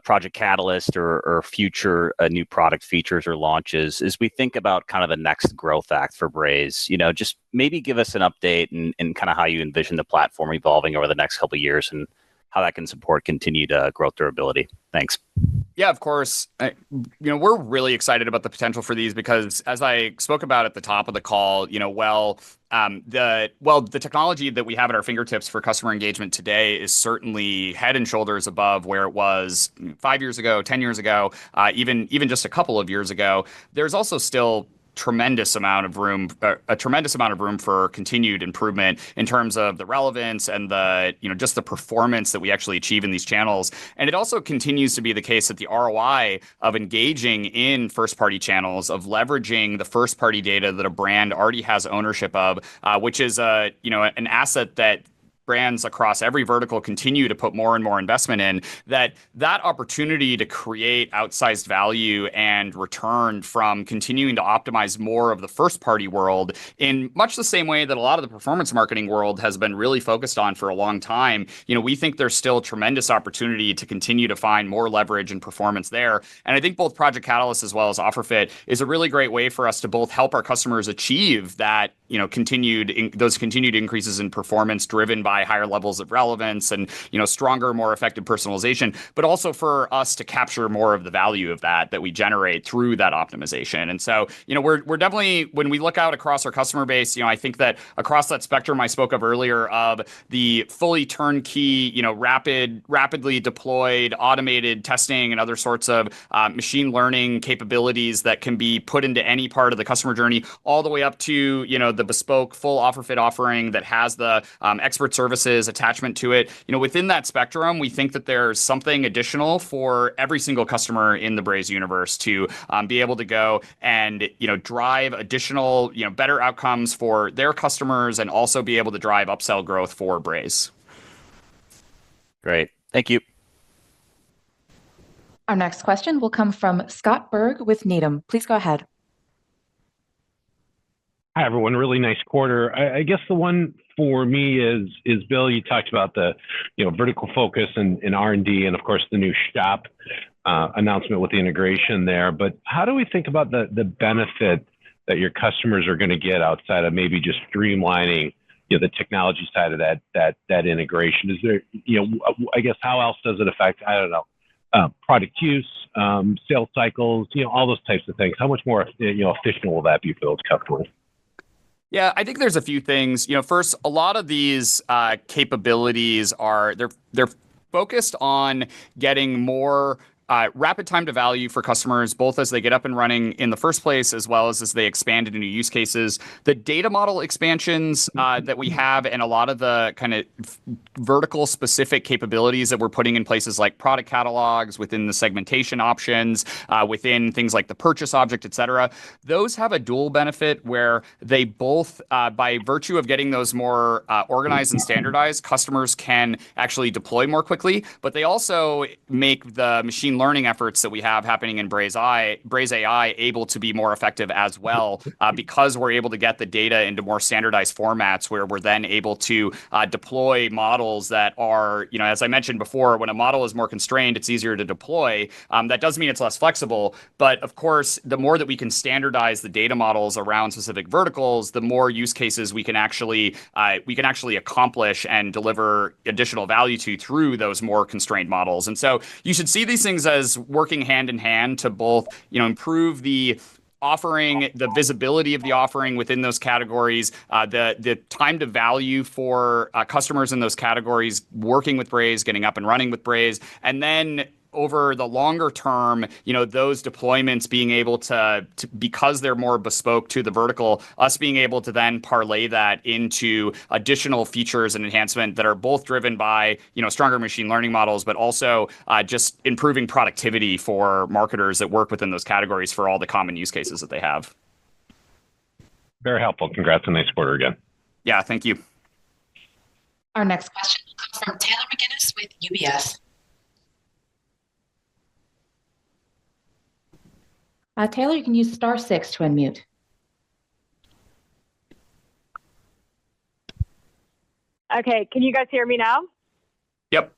Project Catalyst or future new product features or launches, as we think about kind of the next growth act for Braze? Just maybe give us an update and kind of how you envision the platform evolving over the next couple of years and how that can support continued growth durability. Thanks. Yeah, of course. We're really excited about the potential for these because, as I spoke about at the top of the call, the technology that we have at our fingertips for customer engagement today is certainly head and shoulders above where it was 5 years ago, 10 years ago, even just a couple of years ago. There's also still a tremendous amount of room for continued improvement in terms of the relevance and the just the performance that we actually achieve in these channels. And it also continues to be the case that the ROI of engaging in first-party channels, of leveraging the first-party data that a brand already has ownership of, which is an asset that brands across every vertical continue to put more and more investment in, that opportunity to create outsized value and return from continuing to optimize more of the first party world in much the same way that a lot of the performance marketing world has been really focused on for a long time. We think there's still tremendous opportunity to continue to find more leverage and performance there. And I think both Project Catalyst as well as OfferFit is a really great way for us to both help our customers achieve that continued increases in performance driven by higher levels of relevance and stronger, more effective personalization, but also for us to capture more of the value of that we generate through that optimization. And so we're definitely, when we look out across our customer base, I think that across that spectrum I spoke of earlier of the fully turnkey, rapidly deployed automated testing and other sorts of machine learning capabilities that can be put into any part of the customer journey, all the way up to the bespoke full OfferFit offering that has the expert services attachment to it. Within that spectrum, we think that there's something additional for every single customer in the Braze universe to be able to go and drive additional better outcomes for their customers and also be able to drive upsell growth for Braze. Great. Thank you. Our next question will come from Scott Berg with Needham. Please go ahead. Hi, everyone. Really nice quarter. I guess the one for me is Bill, you talked about the vertical focus in R&D and of course the new shop announcement with the integration there. But how do we think about the benefit that your customers are going to get outside of maybe just streamlining the technology side of that integration? Is there I guess how else does it affect, I don't know, product use, sales cycles, all those types of things? How much more efficient will that be for those customers? Yeah, I think there's a few things. First, a lot of these capabilities they're focused on getting more rapid time to value for customers, both as they get up and running in the first place, as well as they expand into new use cases. The data model expansions that we have, and a lot of the kind of vertical specific capabilities that we're putting in places like product catalogs, within the segmentation options, within things like the purchase object, et cetera, those have a dual benefit where they both, by virtue of getting those more organized and standardized, customers can actually deploy more quickly, but they also make the machine learning efforts that we have happening in Braze AI able to be more effective as well, because we're able to get the data into more standardized formats where we're then able to deploy models that are, as I mentioned before, when a model is more constrained, it's easier to deploy. That doesn't mean it's less flexible, but of course, the more that we can standardize the data models around specific verticals, the more use cases we can actually accomplish and deliver additional value to through those more constrained models. And so you should see these things as working hand in hand to both, improve the offering, the visibility of the offering within those categories, the time to value for customers in those categories, working with Braze, getting up and running with Braze, and then over the longer term, those deployments being able to, because they're more bespoke to the vertical, us being able to then parlay that into additional features and enhancement that are both driven by, stronger machine learning models, but also just improving productivity for marketers that work within those categories for all the common use cases that they have. Very helpful. Congrats on nice quarter again. Yeah, thank you. Our next question will come from Taylor McGinnis with UBS. Taylor, you can use *6 to unmute. Okay, can you guys hear me now? Yep.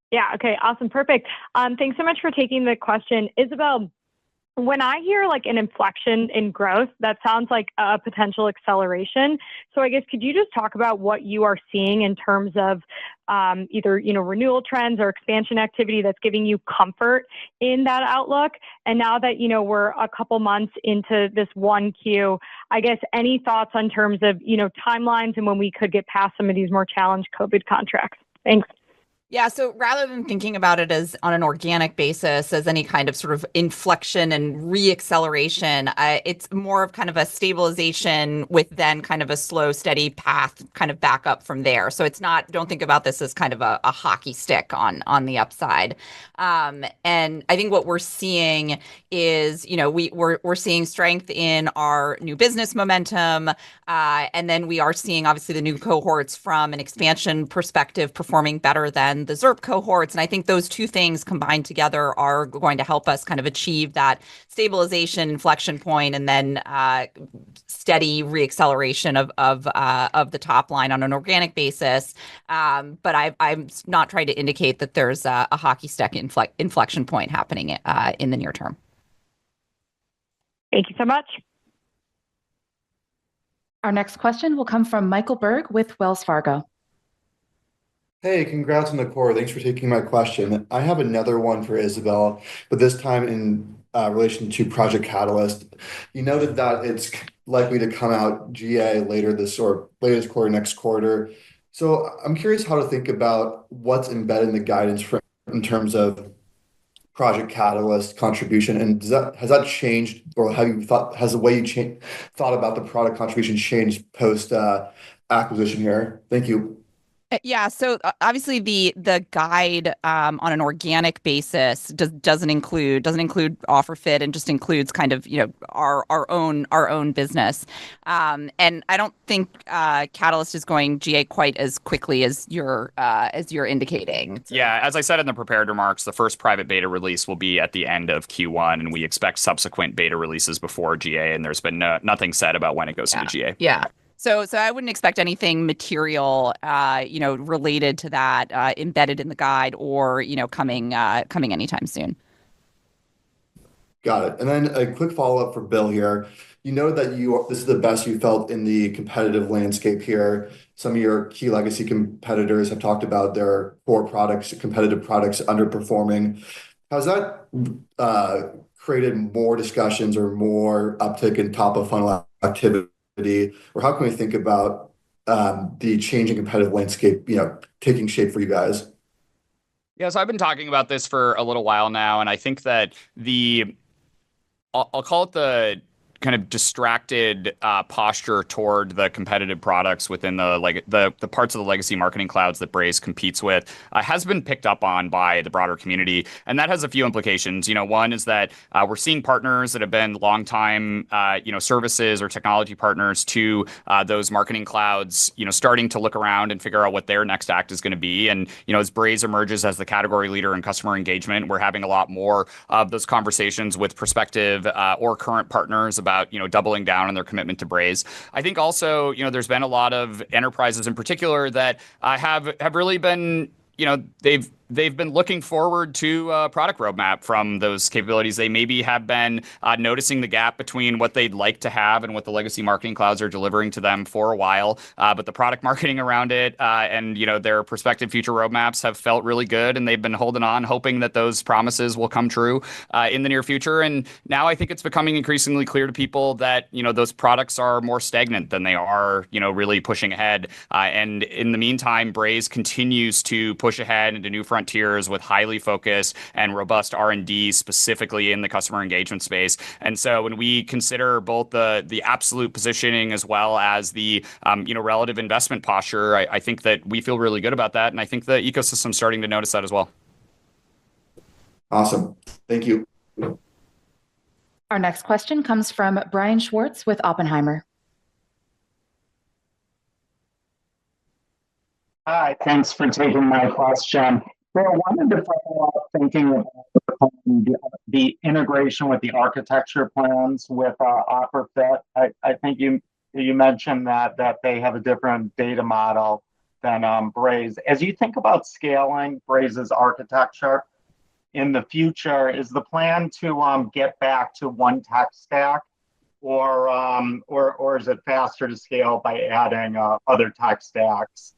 Yeah, okay, awesome, perfect. Thanks so much for taking the question. Isabel, when I hear like an inflection in growth, that sounds like a potential acceleration. So I guess, could you just talk about what you are seeing in terms of either, renewal trends or expansion activity that's giving you comfort in that outlook? And now that, we're a couple months into this 1Q, I guess, any thoughts on terms of, timelines and when we could get past some of these more challenged COVID contracts? Thanks. Yeah, so rather than thinking about it as on an organic basis, as any kind of sort of inflection and re-acceleration, it's more of kind of a stabilization with then kind of a slow, steady path kind of back up from there. So it's not, don't think about this as kind of a hockey stick on the upside. And I think what we're seeing is, we're seeing strength in our new business momentum, and then we are seeing obviously the new cohorts from an expansion perspective performing better than the ZERP cohorts. And I think those two things combined together are going to help us kind of achieve that stabilization inflection point and then steady reacceleration of the top line on an organic basis. But I'm not trying to indicate that there's a hockey stick inflection point happening in the near term. Thank you so much. Our next question will come from Michael Berg with Wells Fargo. Hey, congrats on the quarter. Thanks for taking my question. I have another one for Isabel, but this time in relation to Project Catalyst. You noted that it's likely to come out GA later this quarter, next quarter. So I'm curious how to think about what's embedded in the guidance in terms of Project Catalyst contribution, and has that changed, or has the way you thought about the product contribution changed post acquisition here? Thank you. Yeah, so obviously the guide on an organic basis doesn't include OfferFit and just includes kind of our own business, and I don't think Catalyst is going GA quite as quickly as you're indicating. Yeah, as I said in the prepared remarks, the first private beta release will be at the end of Q1, and we expect subsequent beta releases before GA. And there's been nothing said about when it goes into GA. Yeah. So I wouldn't expect anything material, related to that embedded in the guide or, coming anytime soon. Got it. And then a quick follow-up for Bill here. You know that this is the best you felt in the competitive landscape here. Some of your key legacy competitors have talked about their core products, competitive products underperforming. Has that created more discussions or more uptick in top of funnel activity? Or how can we think about the changing competitive landscape, taking shape for you guys? Yeah, so I've been talking about this for a little while now, and I think that I'll call it the kind of distracted posture toward the competitive products within the parts of the legacy marketing clouds that Braze competes with has been picked up on by the broader community, and that has a few implications. One is that we're seeing partners that have been longtime services or technology partners to those marketing clouds, starting to look around and figure out what their next act is going to be. And as Braze emerges as the category leader in customer engagement, we're having a lot more of those conversations with prospective or current partners about doubling down on their commitment to Braze. I think also there's been a lot of enterprises in particular that have really been they've been looking forward to a product roadmap from those capabilities. They maybe have been noticing the gap between what they'd like to have and what the legacy marketing clouds are delivering to them for a while. But the product marketing around it and their prospective future roadmaps have felt really good, and they've been holding on, hoping that those promises will come true in the near future. And now I think it's becoming increasingly clear to people that those products are more stagnant than they are really pushing ahead. And in the meantime, Braze continues to push ahead into new frontiers with highly focused and robust R&D, specifically in the customer engagement space. And so when we consider both the absolute positioning as well as the relative investment posture, I think that we feel really good about that, and I think the ecosystem's starting to notice that as well. Awesome. Thank you. Our next question comes from Brian Schwartz with Oppenheimer. Hi, thanks for taking my question. So I wanted to follow up thinking about the integration with the architecture plans with OfferFit. I think you mentioned that they have a different data model than Braze. As you think about scaling Braze's architecture in the future, is the plan to get back to one tech stack, or is it faster to scale by adding other tech stacks?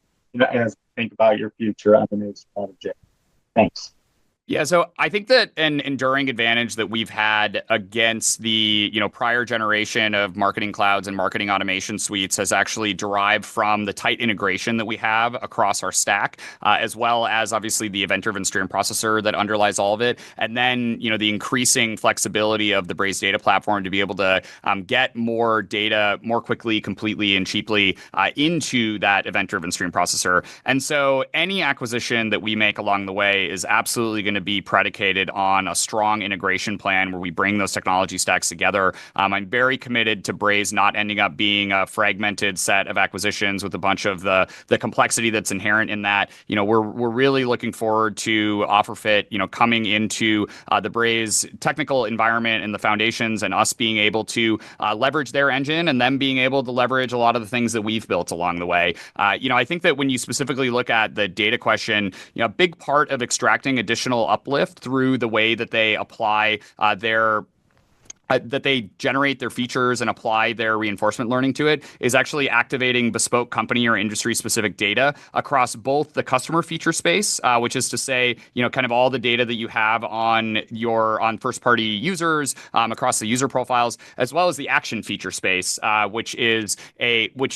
As you think about your future revenue strategy. Thanks. Yeah, so I think that an enduring advantage that we've had against the prior generation of marketing clouds and marketing automation suites has actually derived from the tight integration that we have across our stack, as well as obviously the event-driven stream processor that underlies all of it, and then the increasing flexibility of the Braze data platform to be able to get more data more quickly, completely, and cheaply into that event-driven stream processor. And so any acquisition that we make along the way is absolutely going to be predicated on a strong integration plan where we bring those technology stacks together. I'm very committed to Braze not ending up being a fragmented set of acquisitions with a bunch of the complexity that's inherent in that. We're really looking forward to OfferFit, coming into the Braze technical environment and the foundations, and us being able to leverage their engine, and them being able to leverage a lot of the things that we've built along the way. I think that when you specifically look at the data question, a big part of extracting additional uplift through the way that they apply that they generate their features and apply their reinforcement learning to it is actually activating bespoke company or industry-specific data across both the customer feature space, which is to say, kind of all the data that you have on first-party users across the user profiles, as well as the action feature space, which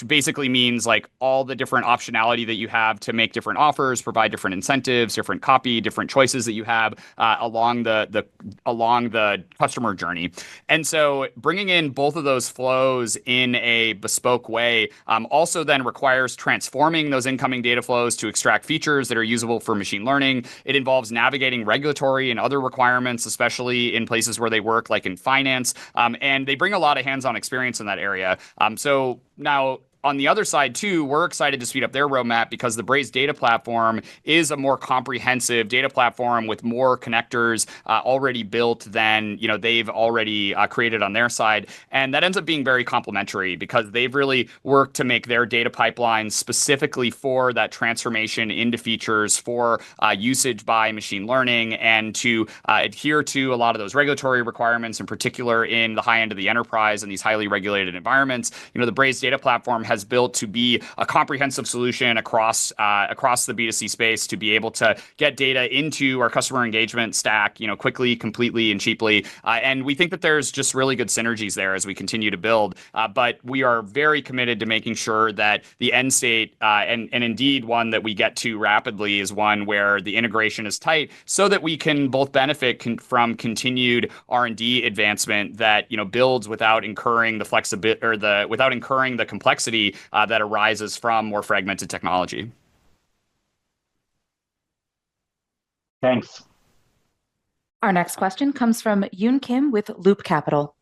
basically means like all the different optionality that you have to make different offers, provide different incentives, different copy, different choices that you have along the customer journey. And so bringing in both of those flows in a bespoke way also then requires transforming those incoming data flows to extract features that are usable for machine learning. It involves navigating regulatory and other requirements, especially in places where they work, like in finance. And they bring a lot of hands-on experience in that area. So now, on the other side, too, we're excited to speed up their roadmap because the Braze data platform is a more comprehensive data platform with more connectors already built than they've already created on their side. And that ends up being very complementary because they've really worked to make their data pipelines specifically for that transformation into features for usage by machine learning, and to adhere to a lot of those regulatory requirements, in particular in the high end of the enterprise and these highly regulated environments. The Braze data platform has has built to be a comprehensive solution across the B2C space to be able to get data into our customer engagement stack, quickly, completely, and cheaply. And we think that there's just really good synergies there as we continue to build. But we are very committed to making sure that the end state, and indeed one that we get to rapidly, is one where the integration is tight, so that we can both benefit from continued R&D advancement that builds without incurring the flexibility or without incurring the complexity that arises from more fragmented technology. Thanks. Our next question comes from Yoon Kim with Loop Capital.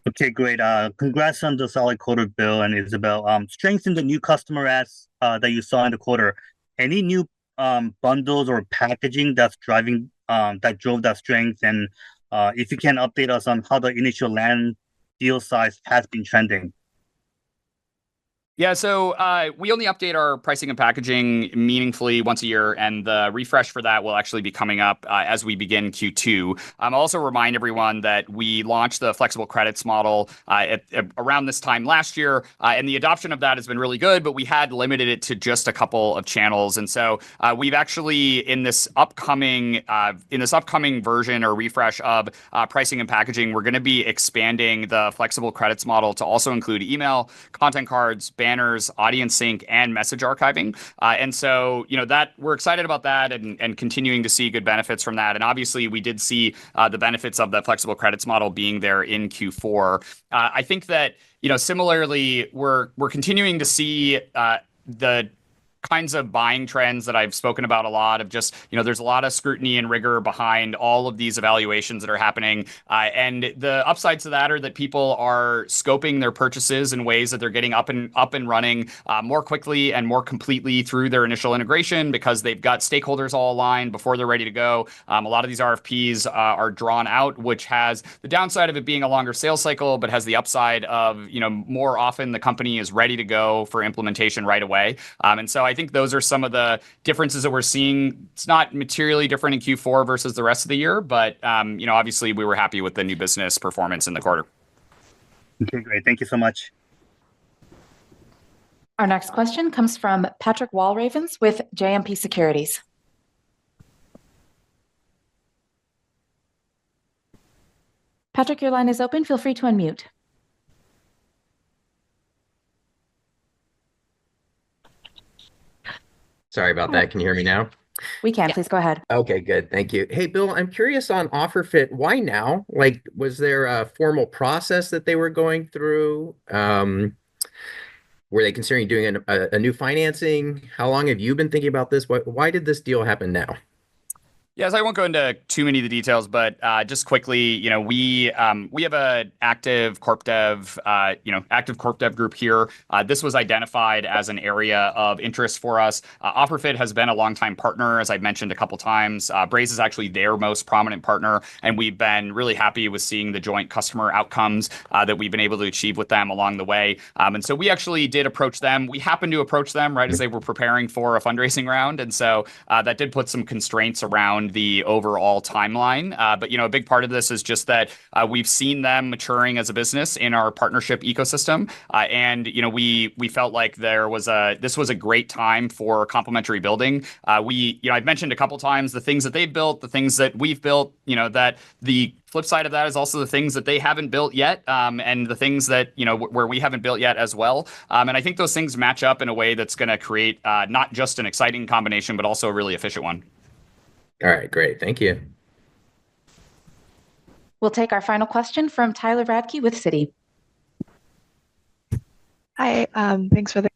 Okay, great. Congrats on the solid quarter, Bill and Isabel. Strength in the new customer ads that you saw in the quarter. Any new bundles or packaging that drove that strength? And if you can update us on how the initial land deal size has been trending. Yeah, so we only update our pricing and packaging meaningfully once a year, and the refresh for that will actually be coming up as we begin Q2. I'll also remind everyone that we launched the flexible credits model around this time last year, and the adoption of that has been really good, but we had limited it to just a couple of channels. And so we've actually, in this upcoming version or refresh of pricing and packaging, we're going to be expanding the flexible credits model to also include email, content cards, banners, audience sync, and message archiving. And so, that we're excited about that and continuing to see good benefits from that. And obviously, we did see the benefits of the flexible credits model being there in Q4. I think that, similarly, we're continuing to see the kinds of buying trends that I've spoken about a lot of just, there's a lot of scrutiny and rigor behind all of these evaluations that are happening. And the upsides to that are that people are scoping their purchases in ways that they're getting up and running more quickly and more completely through their initial integration because they've got stakeholders all aligned before they're ready to go. A lot of these RFPs are drawn out, which has the downside of it being a longer sales cycle, but has the upside of, more often the company is ready to go for implementation right away. And so I think those are some of the differences that we're seeing. It's not materially different in Q4 versus the rest of the year, but obviously we were happy with the new business performance in the quarter. Okay, great. Thank you so much. Our next question comes from Patrick Walravens with JMP Securities. Patrick, your line is open. Feel free to unmute. Sorry about that. Can you hear me now? We can. Please go ahead. Okay, good. Thank you. Hey, Bill, I'm curious on OfferFit. Why now? Was there a formal process that they were going through? Were they considering doing a new financing? How long have you been thinking about this? Why did this deal happen now? Yes, I won't go into too many of the details, but just quickly, we have an active corp dev group here. This was identified as an area of interest for us. OfferFit has been a longtime partner, as I've mentioned a couple times. Braze is actually their most prominent partner, and we've been really happy with seeing the joint customer outcomes that we've been able to achieve with them along the way. And so we actually did approach them. We happened to approach them right as they were preparing for a fundraising round, and so that did put some constraints around the overall timeline. But a big part of this is just that we've seen them maturing as a business in our partnership ecosystem, and we felt like this was a great time for complementary building. I've mentioned a couple times the things that they've built, the things that we've built. That the flip side of that is also the things that they haven't built yet, and the things that where we haven't built yet as well. And I think those things match up in a way that's going to create not just an exciting combination, but also a really efficient one. All right, great. Thank you. We'll take our final question from Tyler Radke with Citi. Hi, thanks for the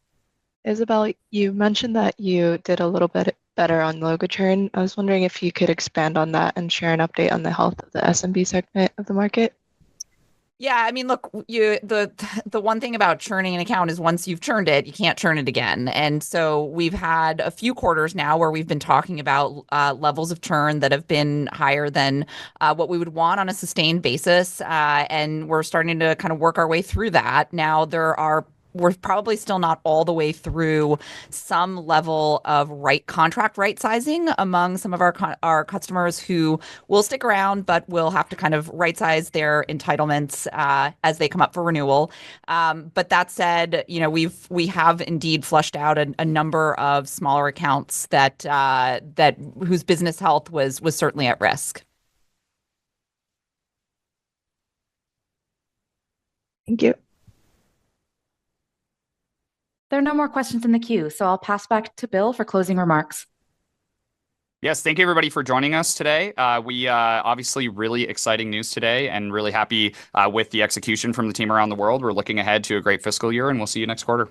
Isabel. You mentioned that you did a little bit better on logo churn. I was wondering if you could expand on that and share an update on the health of the SMB segment of the market. Yeah, I mean, look, the one thing about churning an account is once you've churned it, you can't churn it again. And so we've had a few quarters now where we've been talking about levels of churn that have been higher than what we would want on a sustained basis. And we're starting to kind of work our way through that. Now, there are we're probably still not all the way through some level of contract right sizing among some of our customers who will stick around, but will have to kind of right size their entitlements as they come up for renewal. But that said, we have indeed flushed out a number of smaller accounts that whose business health was certainly at risk. Thank you. There are no more questions in the queue, so I'll pass back to Bill for closing remarks. Yes, thank you everybody for joining us today. We obviously really exciting news today and really happy with the execution from the team around the world. We're looking ahead to a great fiscal year and we'll see you next quarter.